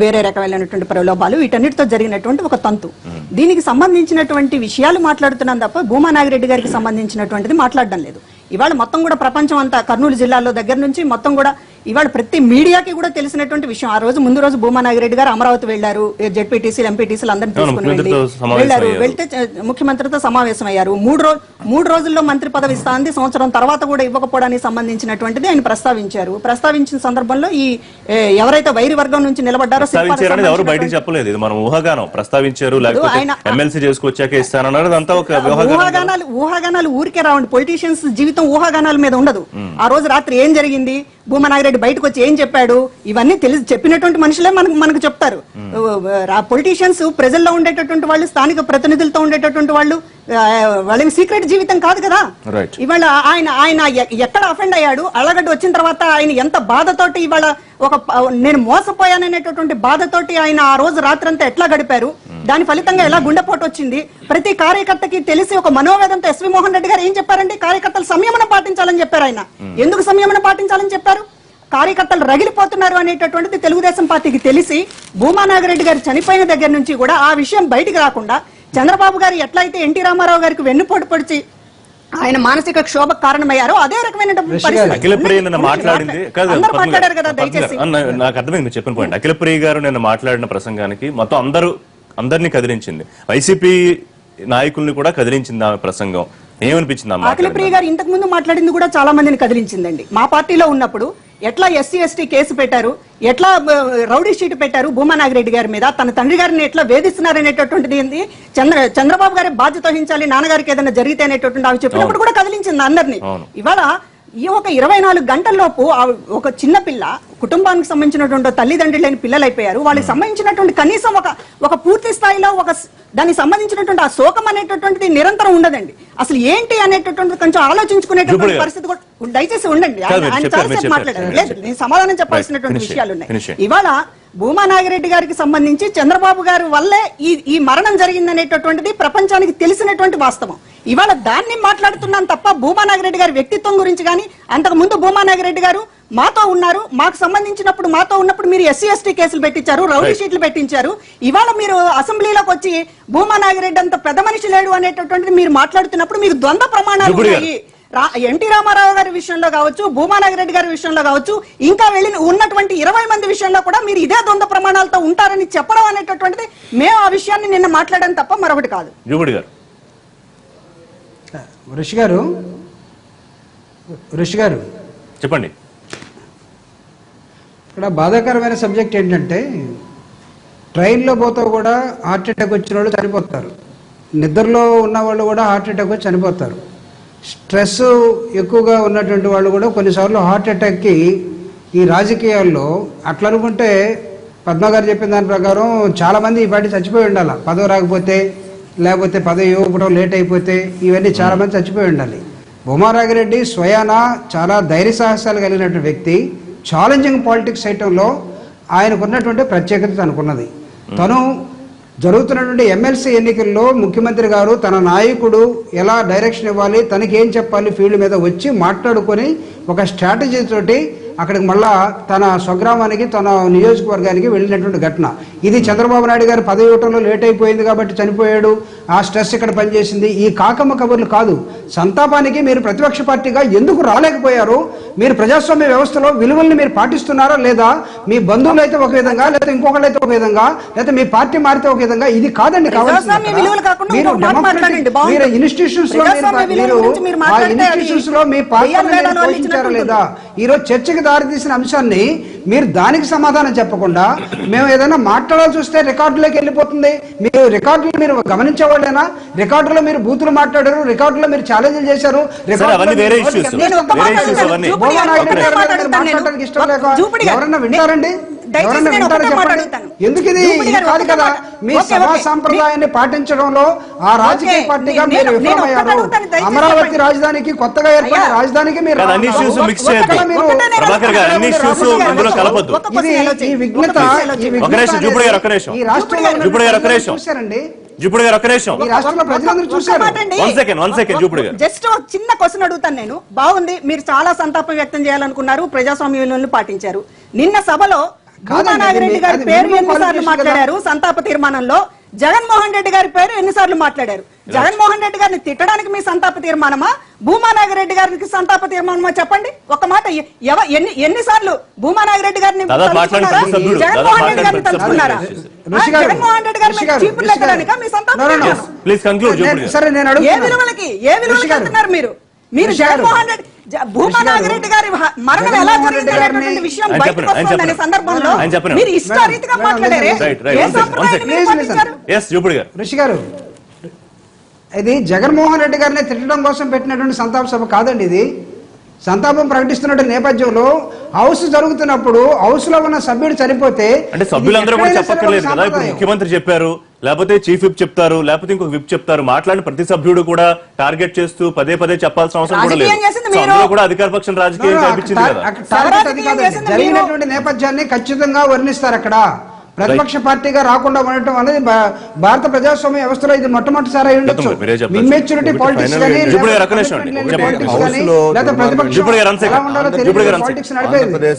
Speaker 2: వేరే రకమైనటువంటి ప్రలోభాలు, వీటన్నిటితో జరిగినటువంటి ఒక తంతు. దీనికి సంబంధించినటువంటి విషయాలు మాట్లాడుతున్నాం తప్ప భూమా నాగిరెడ్డి గారికి సంబంధించినటువంటిది మాట్లాడడం లేదు. ఇవాళ మొత్తం కూడా ప్రపంచం అంతా కర్నూలు జిల్లాలో దగ్గర నుంచి మొత్తం కూడా ఇవాళ ప్రతి మీడియాకి కూడా తెలిసినటువంటి విషయం. ఆ రోజు ముందు రోజు భూమా నాగిరెడ్డి గారు అమరావతి వెళ్లారు, జెడ్పీటీసీలు ఎంపీటీసీలు అందరినీ తీసుకుని వెళ్లారు. వెళ్తే ముఖ్యమంత్రితో సమావేశం అయ్యారు. 3 రోజుల్లో మంత్రి పదవి ఇస్తా అంది, సంవత్సరం తర్వాత కూడా ఇవ్వకపోవడానికి సంబంధించినటువంటిది ఆయన ప్రస్తావించారు. ప్రస్తావించిన సందర్భంలో ఈ ఎవరైతే వైరి వర్గం నుంచి నిలబడ్డారో
Speaker 1: ఎవరు బయటకు చెప్పలేదు, ఇది మనం ఊహాగానం. ప్రస్తావించారు, లేకపోతే ఎమ్మెల్సీ చేసుకొచ్చాక ఇస్తానన్నారు, అదంతా ఒక
Speaker 2: ఊహాగానాలు ఊరికే రావండి. పొలిటీషియన్స్ జీవితం ఊహాగానాల మీద ఉండదు. ఆ రోజు రాత్రి ఏం జరిగింది, భూమా నాగిరెడ్డి బయటకు వచ్చి ఏం చెప్పాడు, ఇవన్నీ తెలిసి చెప్పినటువంటి మనుషులే మనకు చెప్తారు. పొలిటీషియన్స్ ప్రజల్లో ఉండేటటువంటి వాళ్ళు, స్థానిక ప్రతినిధులతో ఉండేటటువంటి వాళ్ళు, వాళ్ళకి సీక్రెట్ జీవితం కాదు కదా. ఇవాళ ఆయన ఎక్కడ అఫెండ్ అయ్యాడు, అలగడ్డ వచ్చిన తర్వాత ఆయన ఎంత బాధతోటి ఇవాళ నేను మోసపోయాననేటటువంటి బాధతోటి ఆయన ఆ రోజు రాత్రంతా ఎట్లా గడిపారు, దాని ఫలితంగా ఎలా గుండెపోటు వచ్చింది ప్రతి కార్యకర్తకి తెలిసి ఒక మనోవేదంతో ఎస్వి మోహన్ రెడ్డి గారు ఏం చెప్పారండి, కార్యకర్తలు సంయమనం పాటించాలని చెప్పారు. ఆయన ఎందుకు సంయమనం పాటించాలని చెప్పారు? కార్యకర్తలు రగిలిపోతున్నారు అనేటటువంటిది తెలుగుదేశం పార్టీకి తెలిసి భూమా నాగిరెడ్డి గారు చనిపోయిన దగ్గర నుంచి కూడా ఆ విషయం బయటికి రాకుండా చంద్రబాబు గారు ఎట్లయితే ఎన్టీ రామారావు గారికి వెన్నుపోటు పొడిచి ఆయన మానసిక క్షోభకు కారణమయ్యారో అదే రకమైన మాట్లాడారు కదా. దయచేసి
Speaker 1: నాకు అర్థమైంది చెప్పిన పాయింట్. అఖిలప్రియ గారు నిన్న మాట్లాడిన ప్రసంగానికి మొత్తం అందరినీ కదిలించింది, వైసీపీ నాయకుల్ని కూడా కదిలించింది ఆమె ప్రసంగం. ఏమనిపించింది?
Speaker 2: అఖిలప్రియ గారు ఇంతకు ముందు మాట్లాడింది కూడా చాలా మందిని కదిలించిందండి. మా పార్టీలో ఉన్నప్పుడు ఎట్లా ఎస్సీ ఎస్టీ కేసు పెట్టారు, ఎట్లా రౌడీ షీట్ పెట్టారు భూమా నాగిరెడ్డి గారి మీద, తన తండ్రి గారిని ఎట్లా వేధిస్తున్నారనేటటువంటిది ఏంది, చంద్రబాబు గారి బాధ్యత వహించాలి నాన్నగారికి ఏదైనా జరిగితే అనేటటువంటి అవి చెప్పినప్పుడు కూడా కదిలించింది అందరినీ. ఇవాళ ఈ ఒక 24 గంటల్లోపు ఒక చిన్న పిల్ల, కుటుంబానికి సంబంధించినటువంటి తల్లిదండ్రులు లేని పిల్లలు అయిపోయారు. వాళ్ళకి సంబంధించినటువంటి కనీసం ఒక పూర్తి స్థాయిలో దానికి సంబంధించినటువంటి ఆ శోకం అనేటటువంటిది నిరంతరం ఉండదండి. అసలు ఏంటి అనేటటువంటి కొంచెం ఆలోచించుకునేటటువంటి పరిస్థితి కూడా దయచేసి ఉండండి. ఆయన చాలాసేపు మాట్లాడారు, లేదు నేను సమాధానం చెప్పాల్సినటువంటి విషయాలు ఉన్నాయి. ఇవాళ భూమా నాగిరెడ్డి గారికి సంబంధించి చంద్రబాబు గారి వల్లే ఈ మరణం జరిగిందనేటటువంటిది ప్రపంచానికి తెలిసినటువంటి వాస్తవం. ఇవాళ దాన్ని మాట్లాడుతున్నాం తప్ప భూమా నాగిరెడ్డి గారి వ్యక్తిత్వం గురించి కానీ, అంతకు ముందు భూమా నాగిరెడ్డి గారు మాతో ఉన్నారు, మాకు సంబంధించినప్పుడు మాతో ఉన్నప్పుడు మీరు ఎస్సీ ఎస్టీ కేసులు పెట్టించారు, రౌడీ షీట్లు పెట్టించారు. ఇవాళ మీరు అసెంబ్లీలోకి వచ్చి భూమా నాగిరెడ్డి అంత పెద్ద మనిషి లేడు అనేటటువంటిది మీరు మాట్లాడుతున్నప్పుడు మీకు ద్వంద్వ ప్రమాణాలు ఉన్నాయి. ఎన్టీ రామారావు గారి విషయంలో కావచ్చు, భూమా నాగిరెడ్డి గారి విషయంలో కావచ్చు, ఇంకా వెళ్ళిన ఉన్నటువంటి 20 మంది విషయంలో కూడా మీరు ఇదే ద్వంద్వ ప్రమాణాలతో ఉంటారని చెప్పడం అనేటటువంటిది మేము ఆ విషయాన్ని నిన్న మాట్లాడడం తప్ప మరొకటి కాదు.
Speaker 3: ఋషి గారు
Speaker 1: చెప్పండి.
Speaker 3: ఇక్కడ బాధాకరమైన సబ్జెక్ట్ ఏంటంటే, ట్రైన్లో పోతా కూడా హార్ట్ అటాక్ వచ్చిన వాళ్ళు చనిపోతారు, నిద్రలో ఉన్న వాళ్ళు కూడా హార్ట్ అటాక్ వచ్చి చనిపోతారు. స్ట్రెస్ ఎక్కువగా ఉన్నటువంటి వాళ్ళు కూడా కొన్నిసార్లు హార్ట్ అటాక్కి ఈ రాజకీయాల్లో అట్లా అనుకుంటే పద్మ గారు చెప్పిన దాని ప్రకారం చాలామంది ఈ పాటి చచ్చిపోయి ఉండాలి, పదవి రాకపోతే, లేకపోతే పదవి ఇవ్వకపోవడం లేట్ అయిపోతే, ఇవన్నీ చాలామంది చచ్చిపోయి ఉండాలి. భూమా నాగిరెడ్డి స్వయాన చాలా ధైర్య సాహసాలు కలిగినటువంటి వ్యక్తి. ఛాలెంజింగ్ పాలిటిక్స్ చేయటంలో ఆయనకున్నటువంటి ప్రత్యేకత తనకున్నది. తను జరుగుతున్నటువంటి ఎమ్మెల్సీ ఎన్నికల్లో ముఖ్యమంత్రి గారు తన నాయకుడు ఎలా డైరెక్షన్ ఇవ్వాలి, తనకి ఏం చెప్పాలి ఫీల్డ్ మీద వచ్చి మాట్లాడుకొని ఒక స్ట్రాటజీ తోటి అక్కడికి మళ్ళా తన స్వగ్రామానికి, తన నియోజకవర్గానికి వెళ్ళినటువంటి ఘటన ఇది. చంద్రబాబు నాయుడు గారు పదవి ఇవ్వటంలో లేట్ అయిపోయింది కాబట్టి చనిపోయాడు, ఆ స్ట్రెస్ ఇక్కడ పనిచేసింది, ఈ కాకమ్మ కబుర్లు కాదు. సంతాపానికి మీరు ప్రతిపక్ష పార్టీగా ఎందుకు రాలేకపోయారు? మీరు ప్రజాస్వామ్య వ్యవస్థలో విలువల్ని మీరు పాటిస్తున్నారా లేదా? మీ బంధువులు అయితే ఒక విధంగా, లేకపోతే ఇంకొకళ్ళు అయితే ఒక విధంగా, లేకపోతే మీ పార్టీ మారితే ఒక విధంగా. ఇది కాదండి కావాల్సింది. మీరు ఇన్స్టిట్యూషన్స్ లో మీ పార్టీ పోషించారా లేదా? ఈరోజు చర్చకి దారితీసిన అంశాన్ని మీరు దానికి సమాధానం చెప్పకుండా మేము ఏదైనా మాట్లాడాల్సి వస్తే రికార్డులోకి వెళ్ళిపోతుంది. మీరు రికార్డులు మీరు గమనించేవాళ్ళేనా? రికార్డులో మీరు బూతులు మాట్లాడారు, రికార్డులో మీరు ఛాలెంజ్ చేశారు. ఎవరన్నా వింటారండి? ఎవరన్నా వింటారా చెప్పండి? ఎందుకు ఇది కాదు కదా. మీ సభా సంప్రదాయాన్ని పాటించడంలో ఆ రాజకీయ పార్టీగా మీరు విఫలమయ్యారు. అమరావతి రాజధానికి కొత్తగా ఏర్పడిన రాజధానికి మీరు ఈ విఘ్నత ఈ రాష్ట్రంలో చూశారండి.
Speaker 2: జస్ట్ చిన్న క్వశ్చన్ అడుగుతాను నేను. బాగుంది, మీరు చాలా సంతాపం వ్యక్తం చేయాలనుకున్నారు, ప్రజాస్వామ్య విలువలను పాటించారు. నిన్న సభలో భూమా నాగిరెడ్డి గారి పేరు ఎన్నిసార్లు మాట్లాడారు సంతాప తీర్మానంలో? జగన్మోహన్ రెడ్డి గారి పేరు ఎన్నిసార్లు మాట్లాడారు? జగన్మోహన్ రెడ్డి గారిని తిట్టడానికి మీ సంతాప తీర్మానమా, భూమా నాగిరెడ్డి గారికి సంతాప తీర్మానమా? చెప్పండి ఒక మాట. ఎన్నిసార్లు భూమా నాగిరెడ్డి గారిని జగన్మోహన్ రెడ్డి గారిని తలుచుకున్నారా? జగన్మోహన్ రెడ్డి గారిని చీపులు లెక్కడానికా మీ సంతాప? ఏ విలువలకి వెళ్తున్నారు మీరు? మీరు జగన్మోహన్ రెడ్డి, భూమా నాగిరెడ్డి గారి మరణం ఎలా జరిగిందనేటువంటి విషయం బయటకు వస్తుందనే సందర్భంలో మీరు ఇష్టారీతిగా మాట్లాడారే.
Speaker 3: ఋషి గారు, ఇది జగన్మోహన్ రెడ్డి గారిని తిట్టడం కోసం పెట్టినటువంటి సంతాప సభ కాదండి. ఇది సంతాపం ప్రకటిస్తున్న నేపథ్యంలో హౌస్ జరుగుతున్నప్పుడు హౌస్ లో ఉన్న సభ్యుడు చనిపోతే
Speaker 1: అంటే సభ్యులందరూ కూడా చెప్పక్కర్లేదు కదా. ఇప్పుడు ముఖ్యమంత్రి చెప్పారు, లేకపోతే చీఫ్ విప్ చెప్తారు, లేకపోతే ఇంకొక విప్ చెప్తారు. మాట్లాడిన ప్రతి సభ్యుడు కూడా టార్గెట్ చేస్తూ పదే పదే చెప్పాల్సిన అవసరం కూడా లేదు. కూడా అధికార పక్షం రాజకీయం కనిపించింది కదా.
Speaker 3: జరిగినటువంటి నేపథ్యాన్ని ఖచ్చితంగా వర్ణిస్తారు అక్కడ. ప్రతిపక్ష పార్టీగా రాకుండా ఉండటం అనేది భారత ప్రజాస్వామ్య వ్యవస్థలో ఇది మొట్టమొదటిసారి అయి ఉండొచ్చు. ఇమ్మెచ్యూరిటీ పాలిటిక్స్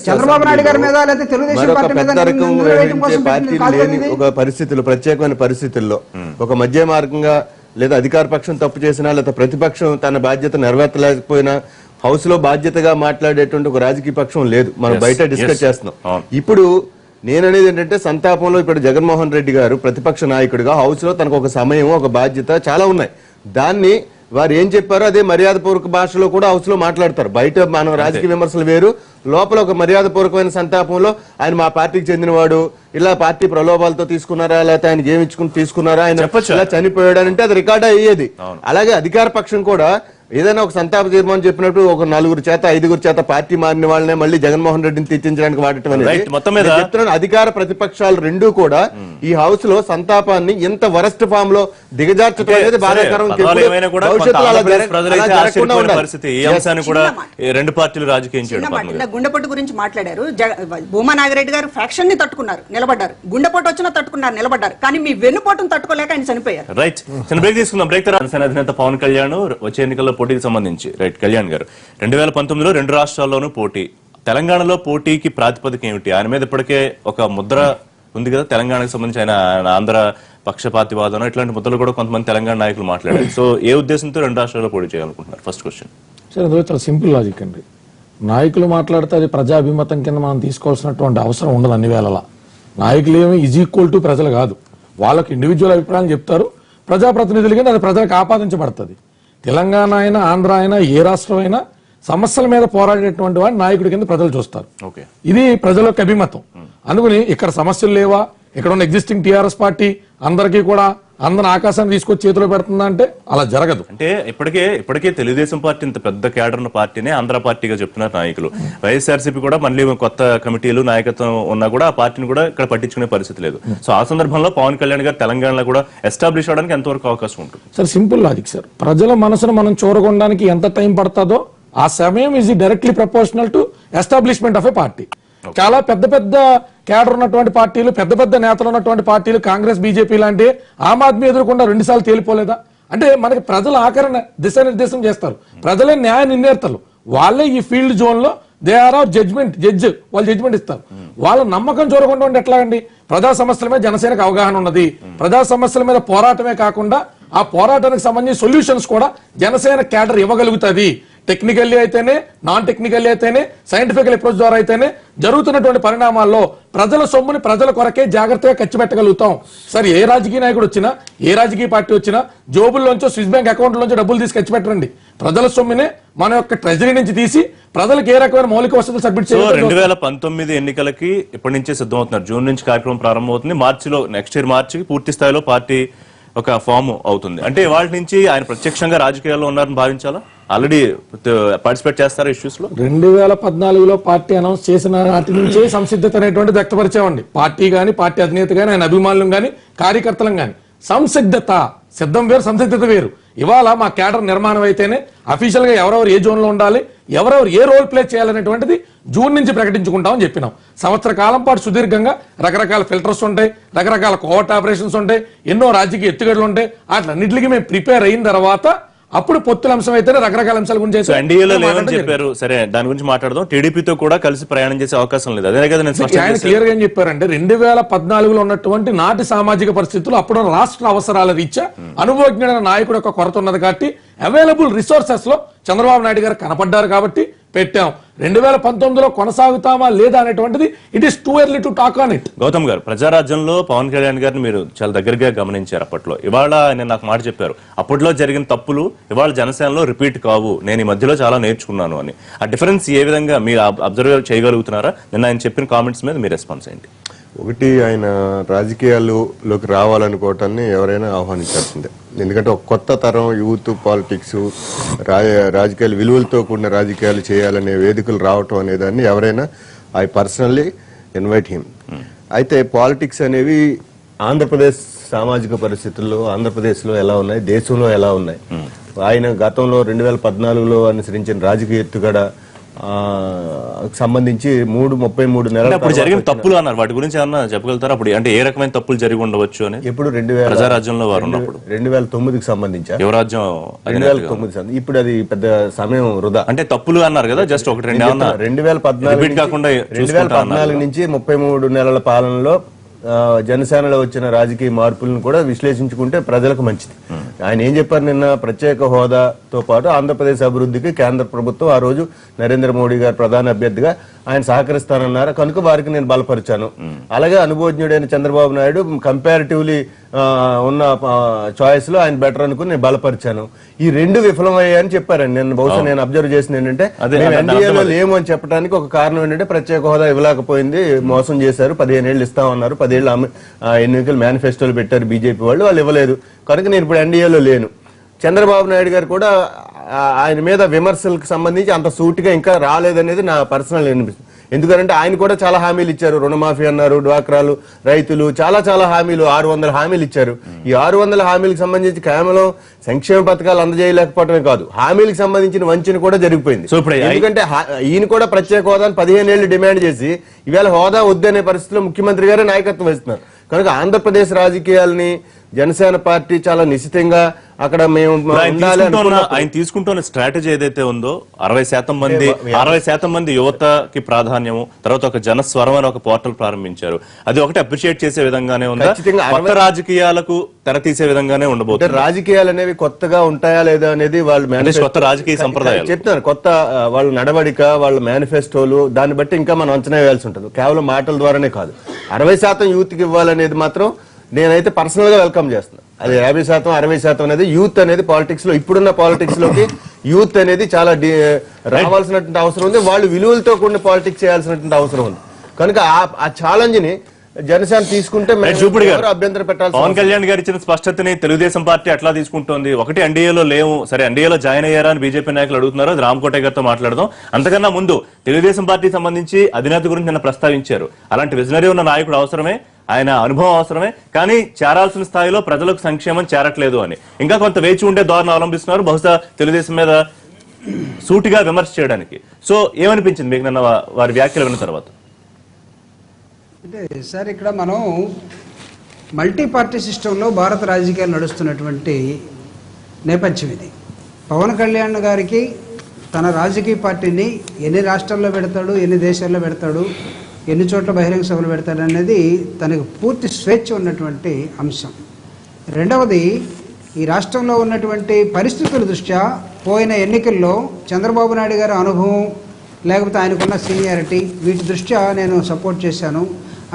Speaker 3: చంద్రబాబు నాయుడు గారి మీద లేదా తెలుగుదేశం పార్టీ మీద
Speaker 6: ఒక పరిస్థితుల్లో, ప్రత్యేకమైన పరిస్థితుల్లో ఒక మధ్య మార్గంగా లేదా అధికార పక్షం తప్పు చేసినా లేదా ప్రతిపక్షం తన బాధ్యత నెరవేర్చలేకపోయినా హౌస్ లో బాధ్యతగా మాట్లాడేటువంటి ఒక రాజకీయ పక్షం లేదు. మనం బయట డిస్కస్ చేస్తున్నాం. ఇప్పుడు నేననేది ఏంటంటే, సంతాపంలో ఇప్పుడు జగన్మోహన్ రెడ్డి గారు ప్రతిపక్ష నాయకుడిగా హౌస్ లో తనకు ఒక సమయం, ఒక బాధ్యత చాలా ఉన్నాయి. దాన్ని వారు ఏం చెప్పారో అదే మర్యాదపూర్వక భాషలో కూడా హౌస్ లో మాట్లాడతారు. బయట మనం రాజకీయ విమర్శలు వేరు, లోపల ఒక మర్యాదపూర్వకమైన సంతాపంలో ఆయన మా పార్టీకి చెందినవాడు, ఇలా పార్టీ ప్రలోభాలతో తీసుకున్నారా, లేకపోతే ఆయన ఏమి ఇచ్చుకుని తీసుకున్నారా, ఆయన ఇలా చనిపోయాడు అంటే అది రికార్డ్ అయ్యేది. అలాగే అధికార పక్షం కూడా ఏదైనా ఒక సంతాప తీర్మానం చెప్పినప్పుడు ఒక 4 చేత 5 చేత పార్టీ మారిన వాళ్ళనే మళ్ళీ జగన్మోహన్ రెడ్డిని తెచ్చించడానికి వాడటం అనేది అధికార ప్రతిపక్షాలు రెండూ కూడా ఈ హౌస్ లో సంతాపాన్ని ఇంత వరస్ట్ ఫామ్ లో దిగజార్చడం అనేది బాధాకరం.
Speaker 1: రెండు పార్టీలు రాజకీయం చేయడం
Speaker 2: గుండెపోటు గురించి మాట్లాడారు. భూమా నాగిరెడ్డి గారు ఫ్యాక్షన్ ని తట్టుకున్నారు, నిలబడ్డారు. గుండెపోటు వచ్చినా తట్టుకున్నారు, నిలబడ్డారు. కానీ మీ వెన్నుపోటును తట్టుకోలేక ఆయన చనిపోయారు.
Speaker 1: రైట్, చిన్న బ్రేక్ తీసుకుందాం. బ్రేక్ తర్వాత జనసేన అధినేత పవన్ కళ్యాణ్ వచ్చే ఎన్నికల్లో పోటీకి సంబంధించి రైట్ కళ్యాణ్ గారు 2019లో 2 రాష్ట్రాల్లోనూ పోటీ, తెలంగాణలో పోటీకి ప్రాతిపదిక ఏమిటి? ఆయన మీద ఇప్పటికే ఒక ముద్ర ఉంది కదా, తెలంగాణకు సంబంధించి ఆయన ఆంధ్ర పక్షపాతివాదం ఇట్లాంటి ముద్రలు కూడా కొంతమంది తెలంగాణ నాయకులు మాట్లాడారు. సో ఏ ఉద్దేశంతో 2 రాష్ట్రాల్లో పోటీ చేయాలనుకుంటున్నారు? First question.
Speaker 4: సరే, అది చాలా సింపుల్ లాజిక్ అండి. నాయకులు మాట్లాడితే అది ప్రజాభిమతం కింద మనం తీసుకోవాల్సినటువంటి అవసరం ఉండదు అన్ని వేళలా. నాయకులు ఏమి ఈజ్ ఈక్వల్ టు ప్రజలు కాదు, వాళ్ళకి ఇండివిజువల్ అభిప్రాయాలు చెప్తారు. ప్రజాప్రతినిధులు కింద అది ప్రజలకు ఆపాదించబడుతుంది. తెలంగాణ అయినా ఆంధ్ర అయినా ఏ రాష్ట్రం అయినా సమస్యల మీద పోరాడేటువంటి వాడు నాయకుడి కింద ప్రజలు చూస్తారు. ఇది ప్రజలకు అభిమతం. అందుకని ఇక్కడ సమస్యలు లేవా, ఇక్కడ ఉన్న ఎగ్జిస్టింగ్ టీఆర్ఎస్ పార్టీ అందరికీ కూడా అందరిని ఆకాశాన్ని తీసుకొచ్చి చేతిలో పెడుతుందా అంటే అలా జరగదు.
Speaker 1: అంటే ఇప్పటికే తెలుగుదేశం పార్టీ ఇంత పెద్ద క్యాడర్ ఉన్న పార్టీనే ఆంధ్ర పార్టీగా చెప్తున్నారు నాయకులు. వైఎస్ఆర్సీపీ కూడా మళ్ళీ కొత్త కమిటీలు నాయకత్వం ఉన్నా కూడా ఆ పార్టీని కూడా ఇక్కడ పట్టించుకునే పరిస్థితి లేదు. సో ఆ సందర్భంలో పవన్ కళ్యాణ్ గారు తెలంగాణలో కూడా ఎస్టాబ్లిష్ అవడానికి ఎంతవరకు అవకాశం ఉంటుంది?
Speaker 4: సార్ సింపుల్ లాజిక్ సార్, ప్రజల మనసును మనం చూరగొనడానికి ఎంత టైం పడుతుందో ఆ సమయం is directly proportional to establishment of A party. చాలా పెద్ద పెద్ద క్యాడర్ ఉన్నటువంటి పార్టీలు, పెద్ద పెద్ద నేతలు ఉన్నటువంటి పార్టీలు, కాంగ్రెస్ బీజేపీ లాంటి ఆమ్ ఆద్మీ ఎదుర్కొండా 2 సార్లు తేలిపోలేదా? అంటే మనకి ప్రజల ఆఖరణ దిశానిర్దేశం చేస్తారు. ప్రజలే న్యాయ నిర్ణేతలు, వాళ్ళే ఈ ఫీల్డ్ జోన్ లో దే ఆర్ ఆర్ జడ్జ్ వాళ్ళు జడ్జిమెంట్ ఇస్తారు. వాళ్ళ నమ్మకం చూరకుండా ఉంటే ఎట్లా అండి? ప్రజా సమస్యల మీద జనసేనకు అవగాహన ఉన్నది. ప్రజా సమస్యల మీద పోరాటమే కాకుండా ఆ పోరాటానికి సంబంధించి సొల్యూషన్స్ కూడా జనసేన క్యాడర్ ఇవ్వగలుగుతుంది. టెక్నికల్లీ అయితేనే, నాన్ టెక్నికల్లీ అయితేనే, సైంటిఫికల్ అప్రోచ్ ద్వారా అయితేనే జరుగుతున్నటువంటి పరిణామాల్లో ప్రజల సొమ్ముని ప్రజల కొరకే జాగ్రత్తగా ఖర్చు పెట్టగలుగుతాం. సరే, ఏ రాజకీయ నాయకుడు వచ్చినా, ఏ రాజకీయ పార్టీ వచ్చినా జోబుల్లోంచో స్విస్ బ్యాంక్ అకౌంట్లోంచో డబ్బులు తీసి ఖర్చు పెట్టరండి. ప్రజల సొమ్మునే మన యొక్క ట్రెజరీ నుంచి తీసి ప్రజలకు ఏ రకమైన మౌలిక వసతులు సబ్మిట్ చేయాలి.
Speaker 1: 2019 ఎన్నికలకి ఇప్పటి నుంచే సిద్ధమవుతున్నారు. జూన్ నుంచి కార్యక్రమం ప్రారంభమవుతుంది. మార్చిలో నెక్స్ట్ ఇయర్ మార్చికి పూర్తి స్థాయిలో పార్టీ ఒక ఫామ్ అవుతుంది. అంటే వాళ్ళ నుంచి ఆయన ప్రత్యక్షంగా రాజకీయాల్లో ఉన్నారని భావించాలా? ఆల్రెడీ పార్టిసిపేట్ చేస్తారా ఇష్యూస్ లో?
Speaker 4: 2014లో పార్టీ అనౌన్స్ చేసిన నాటి నుంచే సంసిద్ధత అనేటువంటి వ్యక్తపరిచామండి. పార్టీ గాని, పార్టీ అధినేత గాని, ఆయన అభిమానులు గాని, కార్యకర్తలం గాని. సంసిద్ధత, సిద్ధం వేరు, సంసిద్ధత వేరు. ఇవాళ మా క్యాడర్ నిర్మాణం అయితేనే అఫీషియల్ గా ఎవరెవరు ఏ జోన్ లో ఉండాలి, ఎవరెవరు ఏ రోల్ ప్లే చేయాలనేటువంటిది జూన్ నుంచి ప్రకటించుకుంటామని చెప్పినాం. సంవత్సర కాలం పాటు సుదీర్ఘంగా రకరకాల ఫిల్టర్స్ ఉంటాయి, రకరకాల కోవర్ట్ ఆపరేషన్స్ ఉంటాయి, ఎన్నో రాజకీయ ఎత్తుగడలు ఉంటాయి. అట్లన్నింటికి మేము ప్రిపేర్ అయిన తర్వాత అప్పుడు పొత్తుల అంశం అయితేనే రకరకాల అంశాల గురించి
Speaker 1: ఎన్డీఏలో లేవని చెప్పారు. సరే, దాని గురించి మాట్లాడదాం. టీడీపీతో కూడా కలిసి ప్రయాణం చేసే అవకాశం లేదు. అదే కదా
Speaker 4: ఆయన క్లియర్ గా ఏం చెప్పారంటే 2014లో ఉన్నటువంటి నాటి సామాజిక పరిస్థితులు, అప్పుడు రాష్ట్ర అవసరాల రీత్యా అనుభవజ్ఞుడైన నాయకుడు యొక్క కొరత ఉన్నది కాబట్టి అవైలబుల్ రిసోర్సెస్ లో చంద్రబాబు నాయుడు గారు కనపడ్డారు కాబట్టి పెట్టాం. 2019లో కొనసాగుతామా లేదా అనేటువంటిది it is too early to talk on it.
Speaker 1: Gautam గారు, ప్రజారాజ్యంలో పవన్ కళ్యాణ్ గారిని మీరు చాలా దగ్గరగా గమనించారు. అప్పట్లో ఇవాళ ఆయన నాకు మాట చెప్పారు, అప్పట్లో జరిగిన తప్పులు ఇవాళ జనసేనలో రిపీట్ కావు, నేను ఈ మధ్యలో చాలా నేర్చుకున్నాను అని. ఆ డిఫరెన్స్ ఏ విధంగా మీరు అబ్జర్వ్ చేయగలుగుతున్నారా? నిన్న ఆయన చెప్పిన కామెంట్స్ మీద మీ రెస్పాన్స్ ఏంటి?
Speaker 6: ఒకటి, ఆయన రాజకీయాల్లోకి రావాలనుకోవటాన్ని ఎవరైనా ఆహ్వానించాల్సిందే. ఎందుకంటే ఒక కొత్త తరం యూత్ పాలిటిక్స్, రాజకీయాలు విలువలతో కూడిన రాజకీయాలు చేయాలనే వేదికలు రావటం అనేదాన్ని ఎవరైనా ఐ పర్సనల్లీ ఇన్వైట్ హిమ్. అయితే పాలిటిక్స్ అనేవి ఆంధ్రప్రదేశ్ సామాజిక పరిస్థితుల్లో ఆంధ్రప్రదేశ్లో ఎలా ఉన్నాయి, దేశంలో ఎలా ఉన్నాయి, ఆయన గతంలో 2014లో అనుసరించిన రాజకీయ ఎత్తుగడ సంబంధించి 33 నెలలు
Speaker 1: అప్పుడు జరిగిన తప్పులు అన్నారు. వాటి గురించి ఏమన్నా చెప్పగలుగుతారా? అప్పుడు అంటే ఏ రకమైన తప్పులు జరిగి ఉండవచ్చు అని?
Speaker 6: ఇప్పుడు
Speaker 1: ప్రజారాజ్యంలో వారు ఉన్నప్పుడు
Speaker 6: 2009కి సంబంధించి
Speaker 1: యువరాజ్యం
Speaker 6: 2009 ఇప్పుడు అది పెద్ద సమయం వృధా.
Speaker 1: అంటే తప్పులు అన్నారు కదా, జస్ట్ ఒకటి రెండు
Speaker 6: 2014 నుంచి 33 నెలల పాలనలో జనసేనలో వచ్చిన రాజకీయ మార్పులను కూడా విశ్లేషించుకుంటే ప్రజలకు మంచిది. ఆయన ఏం చెప్పారు నిన్న, ప్రత్యేక హోదాతో పాటు ఆంధ్రప్రదేశ్ అభివృద్ధికి కేంద్ర ప్రభుత్వం ఆ రోజు నరేంద్ర మోడీ గారు ప్రధాన అభ్యర్థిగా ఆయన సహకరిస్తానన్నారు, కనుక వారికి నేను బలపరిచాను. అలాగే అనుభవజ్ఞుడైన చంద్రబాబు నాయుడు కంపారిటివ్లీ ఉన్న చాయిస్ లో ఆయన బెటర్ అనుకుని నేను బలపరిచాను. ఈ 2 విఫలమయ్యాయని చెప్పారండి. నేను బహుశా నేను అబ్జర్వ్ చేసింది ఏంటంటే, ఎన్డీఏలో లేము అని చెప్పడానికి ఒక కారణం ఏంటంటే ప్రత్యేక హోదా ఇవ్వలేకపోయింది, మోసం చేశారు, 15 ఏళ్ళు ఇస్తామన్నారు, 10 ఏళ్ళు ఎన్నికలు మేనిఫెస్టోలు పెట్టారు బీజేపీ వాళ్ళు, వాళ్ళు ఇవ్వలేదు, కనుక నేను ఇప్పుడు ఎన్డీఏలో లేను. చంద్రబాబు నాయుడు గారు కూడా ఆయన మీద విమర్శలకు సంబంధించి అంత సూటిగా ఇంకా రాలేదనేది నా పర్సనల్ అనిపిస్తుంది. ఎందుకంటే ఆయన కూడా చాలా హామీలు ఇచ్చారు. రుణమాఫీ అన్నారు, డ్వాక్రాలు, రైతులు, చాలా చాలా హామీలు, 600 హామీలు ఇచ్చారు. ఈ 600 హామీలకు సంబంధించి కేవలం సంక్షేమ పథకాలు అందజేయలేకపోవడమే కాదు, హామీలకు సంబంధించిన వంచన కూడా జరిగిపోయింది.
Speaker 1: సో ఇప్పుడు
Speaker 6: ఎందుకంటే ఈయన కూడా ప్రత్యేక హోదాను 15 ఏళ్లు డిమాండ్ చేసి ఇవాళ హోదా వద్దనే పరిస్థితిలో ముఖ్యమంత్రి గారే నాయకత్వం వహిస్తున్నారు. కనుక ఆంధ్రప్రదేశ్ రాజకీయాలని జనసేన పార్టీ చాలా నిశ్చితంగా అక్కడ మేము
Speaker 1: ఆయన తీసుకుంటున్న స్ట్రాటజీ ఏదైతే ఉందో 60% మంది యువతకి ప్రాధాన్యము, తర్వాత ఒక జనస్వరం అని ఒక పోర్టల్ ప్రారంభించారు. అది ఒకటి అప్రిషియేట్ చేసే విధంగానే ఉందా, కొత్త రాజకీయాలకు తెరతీసే విధంగానే ఉండబోతుంది?
Speaker 6: రాజకీయాలు అనేవి కొత్తగా ఉంటాయా లేదా అనేది వాళ్ళు
Speaker 1: కొత్త రాజకీయ సంప్రదాయాలు
Speaker 6: చెప్తున్నారు. కొత్త వాళ్ళ నడవడిక, వాళ్ళ మేనిఫెస్టోలు, దాన్ని బట్టి ఇంకా మనం అంచనా వేయాల్సి ఉంటుంది. కేవలం మాటల ద్వారానే కాదు. 60% యూత్కి ఇవ్వాలనేది మాత్రం నేనైతే పర్సనల్ గా వెల్కమ్ చేస్తున్నాను. అది 50%, 60% అనేది యూత్ అనేది పాలిటిక్స్ లో, ఇప్పుడున్న పాలిటిక్స్ లోకి యూత్ అనేది చాలా రావాల్సినటువంటి అవసరం ఉంది. వాళ్ళు విలువలతో కూడిన పాలిటిక్స్ చేయాల్సినటువంటి అవసరం ఉంది. కనుక ఆ ఛాలెంజ్ ని జనసేన తీసుకుంటే అభ్యంతరం పెట్టాలి.
Speaker 1: పవన్ కళ్యాణ్ గారు ఇచ్చిన స్పష్టతని తెలుగుదేశం పార్టీ అట్లా తీసుకుంటోంది. ఒకటి ఎన్డీఏలో లేవు, సరే ఎన్డీఏలో జాయిన్ అయ్యారా అని బీజేపీ నాయకులు అడుగుతున్నారు. అది రామకోటయ్య గారితో మాట్లాడదాం. అంతకన్నా ముందు తెలుగుదేశం పార్టీ సంబంధించి అధినేత గురించి నిన్న ప్రస్తావించారు. అలాంటి విజనరీ ఉన్న నాయకుడు అవసరమే, ఆయన అనుభవం అవసరమే, కానీ చేరాల్సిన స్థాయిలో ప్రజలకు సంక్షేమం చేరట్లేదు అని ఇంకా కొంత వేచి ఉండే ధోరణి అవలంబిస్తున్నారు, బహుశా తెలుగుదేశం మీద సూటిగా విమర్శ చేయడానికి. సో ఏమనిపించింది మీకు నిన్న వారి వ్యాఖ్యలు విన్న తర్వాత?
Speaker 3: అంటే సార్, ఇక్కడ మనం మల్టీ పార్టీ సిస్టంలో భారత రాజకీయాలు నడుస్తున్నటువంటి నేపథ్యం ఇది. పవన్ కళ్యాణ్ గారికి తన రాజకీయ పార్టీని ఎన్ని రాష్ట్రాల్లో పెడతాడు, ఎన్ని దేశాల్లో పెడతాడు, ఎన్ని చోట్ల బహిరంగ సభలు పెడతాడు అనేది తనకు పూర్తి స్వేచ్ఛ ఉన్నటువంటి అంశం. రెండవది, ఈ రాష్ట్రంలో ఉన్నటువంటి పరిస్థితుల దృష్ట్యా పోయిన ఎన్నికల్లో చంద్రబాబు నాయుడు గారి అనుభవం లేకపోతే ఆయనకున్న సీనియారిటీ వీటి దృష్ట్యా నేను సపోర్ట్ చేశాను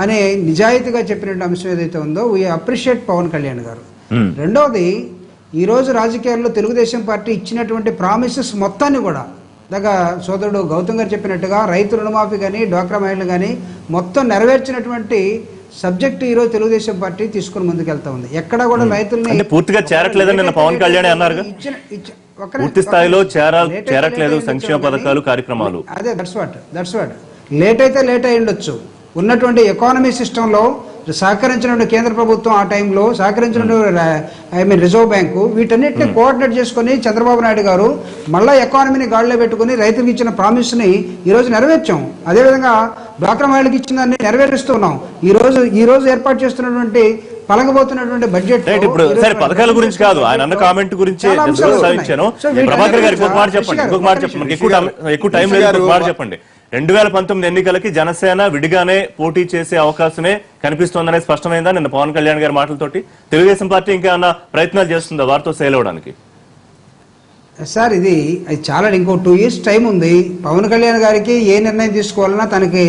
Speaker 3: అనే నిజాయితీగా చెప్పినటువంటి అంశం ఏదైతే ఉందో వీ అప్రిషియేట్ పవన్ కళ్యాణ్ గారు. రెండవది, ఈరోజు రాజకీయాల్లో తెలుగుదేశం పార్టీ ఇచ్చినటువంటి ప్రామిసెస్ మొత్తాన్ని కూడా దగ్గర సోదరుడు గౌతమ్ గారు చెప్పినట్టుగా రైతు రుణమాఫీ కానీ, డ్వాక్రా మహిళలు కానీ మొత్తం నెరవేర్చినటువంటి సబ్జెక్ట్ ఈరోజు తెలుగుదేశం పార్టీ తీసుకుని ముందుకెళ్తా ఉంది. ఎక్కడ కూడా రైతుల్ని
Speaker 1: పూర్తిగా చేరట్లేదని నిన్న పవన్ కళ్యాణ్ అన్నారు. పూర్తి స్థాయిలో చేరట్లేదు సంక్షేమ పథకాలు, కార్యక్రమాలు.
Speaker 3: అదే దట్స్ వాట్ లేట్ అయితే లేట్ అయి ఉండొచ్చు. ఉన్నటువంటి ఎకానమీ సిస్టంలో సహకరించినటువంటి కేంద్ర ప్రభుత్వం, ఆ టైంలో సహకరించినటువంటి రిజర్వ్ బ్యాంకు, వీటన్నిటిని కోఆర్డినేట్ చేసుకుని చంద్రబాబు నాయుడు గారు మళ్ళా ఎకానమీని గాడిలో పెట్టుకుని రైతులకు ఇచ్చిన ప్రామిస్ని ఈరోజు నెరవేర్చాం. అదేవిధంగా డ్వాక్రా మహిళలకు ఇచ్చిన దాన్ని నెరవేరుస్తున్నాం. ఈ రోజు ఏర్పాటు చేస్తున్నటువంటి పలకబోతున్నటువంటి బడ్జెట్
Speaker 1: ఇప్పుడు సరే పథకాల గురించి కాదు, ఆయన అన్న కామెంట్ గురించి ప్రసావించాను. ప్రభాకర్ గారు ఇంకొక మాట చెప్పండి, ఎక్కువ టైం లేదు, చెప్పండి. 2019 ఎన్నికలకి జనసేన విడిగానే పోటీ చేసే అవకాశమే కనిపిస్తోందనే స్పష్టమైందా నిన్న పవన్ కళ్యాణ్ గారి మాటలతోటి? తెలుగుదేశం పార్టీ ఇంకా ఏమన్నా ప్రయత్నాలు చేస్తుందా వారితో సేల్ అవడానికి?
Speaker 3: సార్, ఇది చాలా ఇంకో 2 years టైం ఉంది. పవన్ కళ్యాణ్ గారికి ఏ నిర్ణయం తీసుకోవాలన్నా తనకి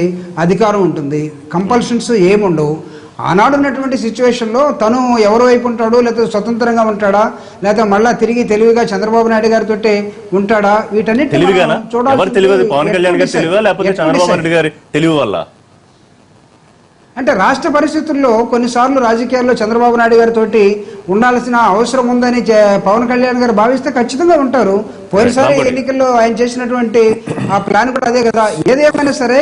Speaker 3: అధికారం ఉంటుంది, కంపల్షన్స్ ఏముండవు. ఆనాడు ఉన్నటువంటి సిచ్యువేషన్లో తను ఎవరి వైపు ఉంటాడు, లేకపోతే స్వతంత్రంగా ఉంటాడా, లేకపోతే మళ్ళా తిరిగి తెలివిగా చంద్రబాబు నాయుడు గారితో ఉంటాడా, వీటన్నిటి
Speaker 1: చూడాలి. పవన్ కళ్యాణ్ గారి తెలివా లేకపోతే చంద్రబాబు నాయుడు గారి తెలివి వల్ల?
Speaker 3: అంటే రాష్ట్ర పరిస్థితుల్లో కొన్నిసార్లు రాజకీయాల్లో చంద్రబాబు నాయుడు గారితో ఉండాల్సిన అవసరం ఉందని పవన్ కళ్యాణ్ గారు భావిస్తే ఖచ్చితంగా ఉంటారు. పోయినసారి ఎన్నికల్లో ఆయన చేసినటువంటి ఆ ప్లాన్ కూడా అదే కదా. ఏదేమైనా సరే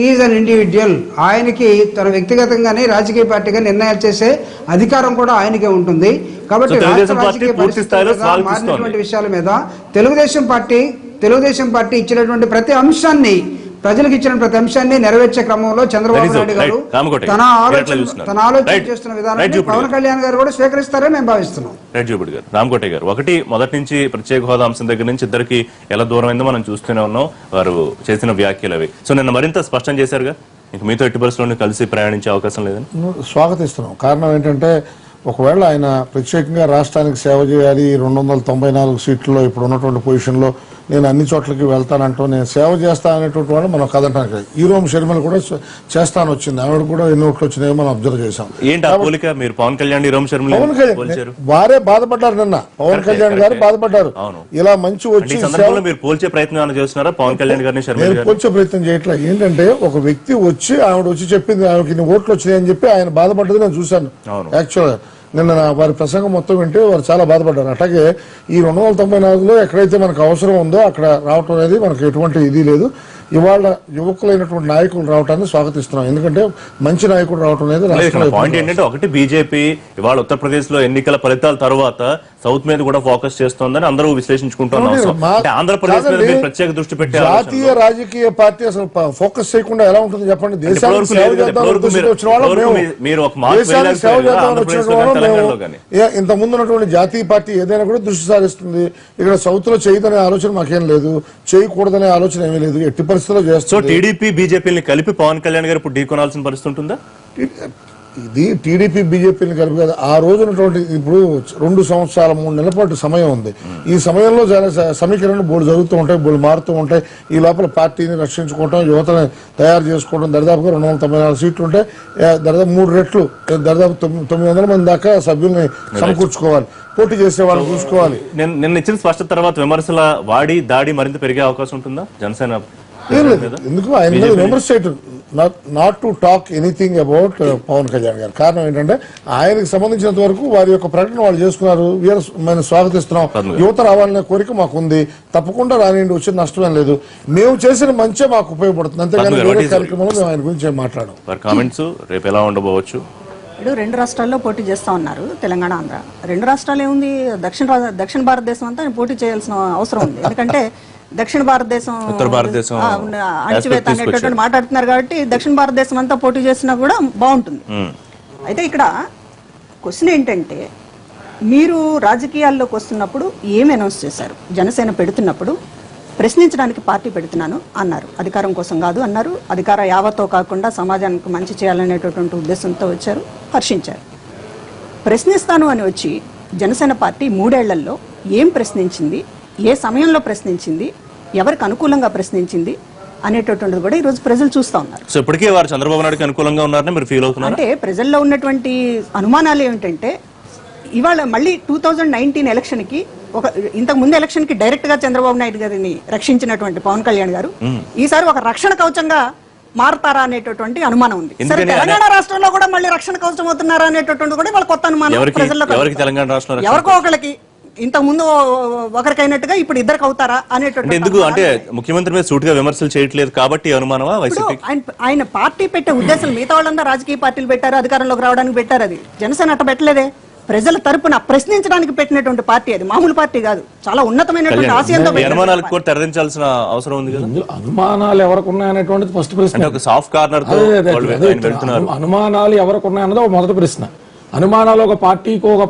Speaker 3: ఈజ్ అన్ ఇండివిజువల్. ఆయనకి తన వ్యక్తిగతంగానే రాజకీయ పార్టీగా నిర్ణయాలు చేసే అధికారం కూడా ఆయనకే ఉంటుంది. కాబట్టి రాష్ట్ర రాజకీయ మారినటువంటి విషయాల మీద తెలుగుదేశం పార్టీ ఇచ్చినటువంటి ప్రతి అంశాన్ని, ప్రజలకు ఇచ్చిన ప్రతి అంశాన్ని నెరవేర్చే క్రమంలో చంద్రబాబు నాయుడు గారు తన ఆలోచన చేస్తున్న విధానాన్ని పవన్ కళ్యాణ్ గారు కూడా స్వీకరిస్తారని మేము భావిస్తున్నాం.
Speaker 1: రామకోటయ్య గారు, ఒకటి మొదటి నుంచి ప్రత్యేక హోదా అంశం దగ్గర నుంచి ఇద్దరికి ఎలా దూరం అయిందో మనం చూస్తూనే ఉన్నాం. వారు చేసిన వ్యాఖ్యలు అవి. సో నిన్న మరింత స్పష్టం చేశారుగా, ఇంక మీతో ఎట్టి పరిస్థితుల్లో కలిసి ప్రయాణించే అవకాశం లేదని
Speaker 5: స్వాగతిస్తున్నాం. కారణం ఏంటంటే, ఒకవేళ ఆయన ప్రత్యేకంగా రాష్ట్రానికి సేవ చేయాలి, 294 సీట్లలో ఇప్పుడు ఉన్నటువంటి పొజిషన్లో నేను అన్ని చోట్లకి వెళ్తానంటూ నేను సేవ చేస్తా అనేటువంటి వాళ్ళు మనం కదటానికి ఈరోజు షర్మిల కూడా చేస్తాను వచ్చింది, ఆవిడ కూడా ఎన్ని ఓట్లు వచ్చినాయో మనం అబ్జర్వ్ చేశాం.
Speaker 1: మీరు పవన్ కళ్యాణ్
Speaker 5: వారే బాధపడ్డారు. నిన్న పవన్ కళ్యాణ్ గారు బాధపడ్డారు. ఇలా మంచి వచ్చి
Speaker 1: మీరు పోల్చే ప్రయత్నం చేస్తున్నారా పవన్ కళ్యాణ్ గారిని?
Speaker 5: పోల్చే ప్రయత్నం చేయట్లేదు. ఏంటంటే, ఒక వ్యక్తి వచ్చి ఆవిడ వచ్చి చెప్పింది ఆమెకి ఇన్ని ఓట్లు వచ్చినాయని చెప్పి ఆయన బాధపడ్డది నేను చూశాను. యాక్చువల్గా నిన్న వారి ప్రసంగం మొత్తం వింటే వారు చాలా బాధపడ్డారు. అట్లాగే ఈ 294లో ఎక్కడైతే మనకు అవసరం ఉందో అక్కడ రావటం అనేది మనకు ఎటువంటి ఇది లేదు. ఇవాళ యువకులైనటువంటి నాయకులు రావడాన్ని స్వాగతిస్తున్నాం. ఎందుకంటే మంచి నాయకుడు రావడం అనేది రాష్ట్రంలో
Speaker 1: పాయింట్ ఏంటంటే ఒకటి బీజేపీ ఇవాళ ఉత్తరప్రదేశ్ లో ఎన్నికల ఫలితాల తర్వాత సౌత్ మీద కూడా ఫోకస్ చేస్తోందని అందరూ విశ్లేషించుకుంటున్నారు. ఆంధ్రప్రదేశ్ మీద మీరు ప్రత్యేక దృష్టి పెట్టే
Speaker 5: జాతీయ రాజకీయ పార్టీ అసలు ఫోకస్ చేయకుండా ఎలా ఉంటుంది చెప్పండి? దేశానికి సేవ చేద్దామని ఉద్దేశంతో వచ్చిన వాళ్ళం మేము. దేశానికి సేవ చేద్దామని వచ్చిన వాళ్ళం మేము. ఇంత ముందు ఉన్నటువంటి జాతీయ పార్టీ ఏదైనా కూడా దృష్టి సారిస్తుంది. ఇక్కడ సౌత్ లో చేయదనే ఆలోచన మాకేం లేదు, చేయకూడదనే ఆలోచన ఏమీ లేదు. ఎట్టి పరిస్థితుల్లో చేస్తాం.
Speaker 1: సో టీడీపీ బీజేపీని కలిపి పవన్ కళ్యాణ్ గారు ఇప్పుడు ఢీకొనాల్సిన పరిస్థితి ఉంటుందా?
Speaker 5: ఇది టీడీపీ బీజేపీని కలిపి కదా. ఆ రోజు ఉన్నటువంటి ఇప్పుడు 2 సంవత్సరాల 3 నెలల పాటు సమయం ఉంది. ఈ సమయంలో సమీకరణ బోర్డు జరుగుతూ ఉంటాయి, బోర్డు మారుతూ ఉంటాయి. ఈ లోపల పార్టీని రక్షించుకోవటం, యువతను తయారు చేసుకోవడం, దరిదాపుగా 294 సీట్లు ఉంటే దరిదాపు 3 రెట్లు, దరిదాపు 900 మంది దాకా సభ్యుల్ని సమకూర్చుకోవాలి, పోటీ చేసే వాళ్ళని చూసుకోవాలి.
Speaker 1: నిన్న ఇచ్చిన స్పష్టత తర్వాత విమర్శల దాడి మరింత పెరిగే అవకాశం ఉంటుందా జనసేన?
Speaker 5: ఎందుకు ఆయన మీద విమర్శ చేయటం, not to talk anything about Pawan Kalyan గారు. కారణం ఏంటంటే ఆయనకు సంబంధించినంత వరకు వారి యొక్క ప్రకటన వాళ్ళు చేసుకున్నారు. మేము స్వాగతిస్తున్నాం. యువత రావాలనే కోరిక మాకు ఉంది. తప్పకుండా రానివ్వండి, వచ్చిన నష్టమేం లేదు. మేము చేసిన మంచే మాకు ఉపయోగపడుతుంది. అంతేగాని వేరే కార్యక్రమంలో మేము ఆయన గురించి మాట్లాడాం.
Speaker 1: కామెంట్స్ రేపు ఎలా ఉండబోవచ్చు?
Speaker 2: ఇప్పుడు 2 రాష్ట్రాల్లో పోటీ చేస్తా ఉన్నారు, తెలంగాణ, ఆంధ్ర. 2 రాష్ట్రాలు ఏముంది, దక్షిణ భారతదేశం అంతా పోటీ చేయాల్సిన అవసరం ఉంది. ఎందుకంటే దక్షిణ భారతదేశం
Speaker 1: ఉత్తర భారతదేశం
Speaker 2: అణచివేత అనేటటువంటి మాట్లాడుతున్నారు కాబట్టి దక్షిణ భారతదేశం అంతా పోటీ చేసినా కూడా బాగుంటుంది. అయితే ఇక్కడ క్వశ్చన్ ఏంటంటే, మీరు రాజకీయాల్లోకి వస్తున్నప్పుడు ఏం అనౌన్స్ చేశారు? జనసేన పెడుతున్నప్పుడు ప్రశ్నించడానికి పార్టీ పెడుతున్నాను అన్నారు, అధికారం కోసం కాదు అన్నారు. అధికార యావతో కాకుండా సమాజానికి మంచి చేయాలనేటటువంటి ఉద్దేశంతో వచ్చారు, హర్షించారు. ప్రశ్నిస్తాను అని వచ్చి జనసేన పార్టీ 3 ఏళ్లలో ఏం ప్రశ్నించింది, ఏ సమయంలో ప్రశ్నించింది, ఎవరికి అనుకూలంగా ప్రశ్నించింది అనేటటువంటిది కూడా ఈరోజు ప్రజలు చూస్తూ ఉన్నారు.
Speaker 1: సో ఇప్పటికే వారు చంద్రబాబు నాయుడుకి అనుకూలంగా ఉన్నారని మీరు ఫీల్ అవుతున్నారు?
Speaker 2: అంటే ప్రజల్లో ఉన్నటువంటి అనుమానాలు ఏమిటంటే, ఇవాళ మళ్ళీ 2019 ఎలక్షన్కి ఇంతకు ముందు ఎలక్షన్కి డైరెక్ట్ గా చంద్రబాబు నాయుడు గారిని రక్షించినటువంటి పవన్ కళ్యాణ్ గారు ఈసారి ఒక రక్షణ కవచంగా మారుతారా అనేటటువంటి అనుమానం ఉంది. సరే, తెలంగాణ రాష్ట్రంలో కూడా మళ్ళీ రక్షణ కవచం అవుతున్నారా అనేటటువంటి కూడా వాళ్ళ కొత్త అనుమానం ప్రజల్లో. ఎవరికో ఒకరికి ఇంతకు ముందు ఒకరికైనట్టుగా ఇప్పుడు ఇద్దరికి అవుతారా అనేటువంటి.
Speaker 1: ఎందుకు అంటే ముఖ్యమంత్రి మీద సూటిగా విమర్శలు చేయట్లేదు కాబట్టి అనుమానమా?
Speaker 2: ఆయన పార్టీ పెట్టే ఉద్దేశం, మిగతా వాళ్ళందరూ రాజకీయ పార్టీలు పెట్టారు, అధికారంలోకి రావడానికి పెట్టారు. అది జనసేన అట్ట పెట్టలేదే. ప్రజల తరపున ప్రశ్నించడానికి పెట్టినటువంటి పార్టీ, అది మామూలు పార్టీ కాదు, చాలా ఉన్నతమైన ఆశయంతో.
Speaker 1: అనుమానాలకు కూడా తెరదించాల్సిన అవసరం ఉంది కదా.
Speaker 4: అనుమానాలు ఎవరికి ఉన్నాయనేటువంటిది ఫస్ట్ ప్రశ్న.
Speaker 1: ఒక సాఫ్ట్ కార్నర్.
Speaker 4: అనుమానాలు ఎవరికి ఉన్నాయన్నది ఒక మొదటి ప్రశ్న. అనుమానాలు ఒక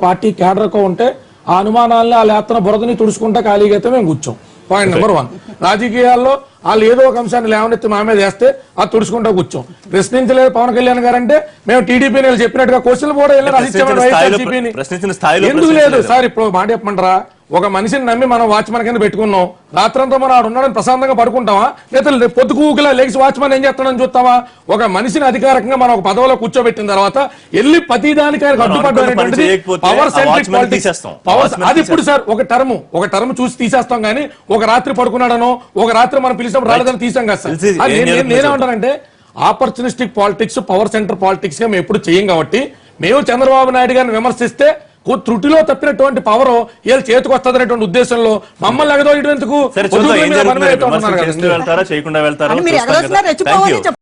Speaker 4: పార్టీ క్యాడర్కో ఉంటే ఆ అనుమానాలని ఆ లేత్తన బురదని తుడుచుకుంటా ఖాళీగా అయితే మేము కూర్చోం. Point number 1. రాజకీయాల్లో వాళ్ళు ఏదో ఒక అంశాన్ని లేవనెత్తి మా మీద వేస్తే అది తుడుచుకుంటా కూర్చోం. ప్రశ్నించలేదు పవన్ కళ్యాణ్ గారు అంటే మేము టీడీపీని చెప్పినట్టుగా క్వశ్చన్లు కూడా ఎందుకు లేదు సార్? ఇప్పుడు మాట చెప్పమంటారా, ఒక మనిషిని నమ్మి మనం వాచ్మెన్ కింద పెట్టుకున్నాం, రాత్రంతా మనం ఆడు ఉన్నాడని ప్రశాంతంగా పడుకుంటావా? లేదా పొద్దుకూకిలా లేచి వాచ్మెన్ ఏం చేస్తాడని చూస్తావా? ఒక మనిషిని అధికారికంగా మనం ఒక పదవిలో కూర్చోబెట్టిన తర్వాత వెళ్ళి ప్రతిదానికి ఆయనకు అడ్డుపడ్డటువంటిది పవర్ సెంట్రిక్ పాలిటిక్స్. అది ఇప్పుడు సార్ ఒక టర్మ్ చూసి తీసేస్తాం, కానీ ఒక రాత్రి పడుకున్నాడనో ఒక రాత్రి మనం పిలిచినప్పుడు రాలేదని తీసాం కదా సార్. నేనేమంటానంటే opportunistic politics, power centre politics గా మేము ఎప్పుడు చేయం. కాబట్టి మేము చంద్రబాబు నాయుడు గారిని విమర్శిస్తే త్రుటిలో తప్పినటువంటి పవర్ వీళ్ళు చేతికి వస్తుంది అనేటువంటి ఉద్దేశంలో మమ్మల్ని ఎగదోయడం ఎందుకు?
Speaker 1: చేయకుండా వెళ్తారా?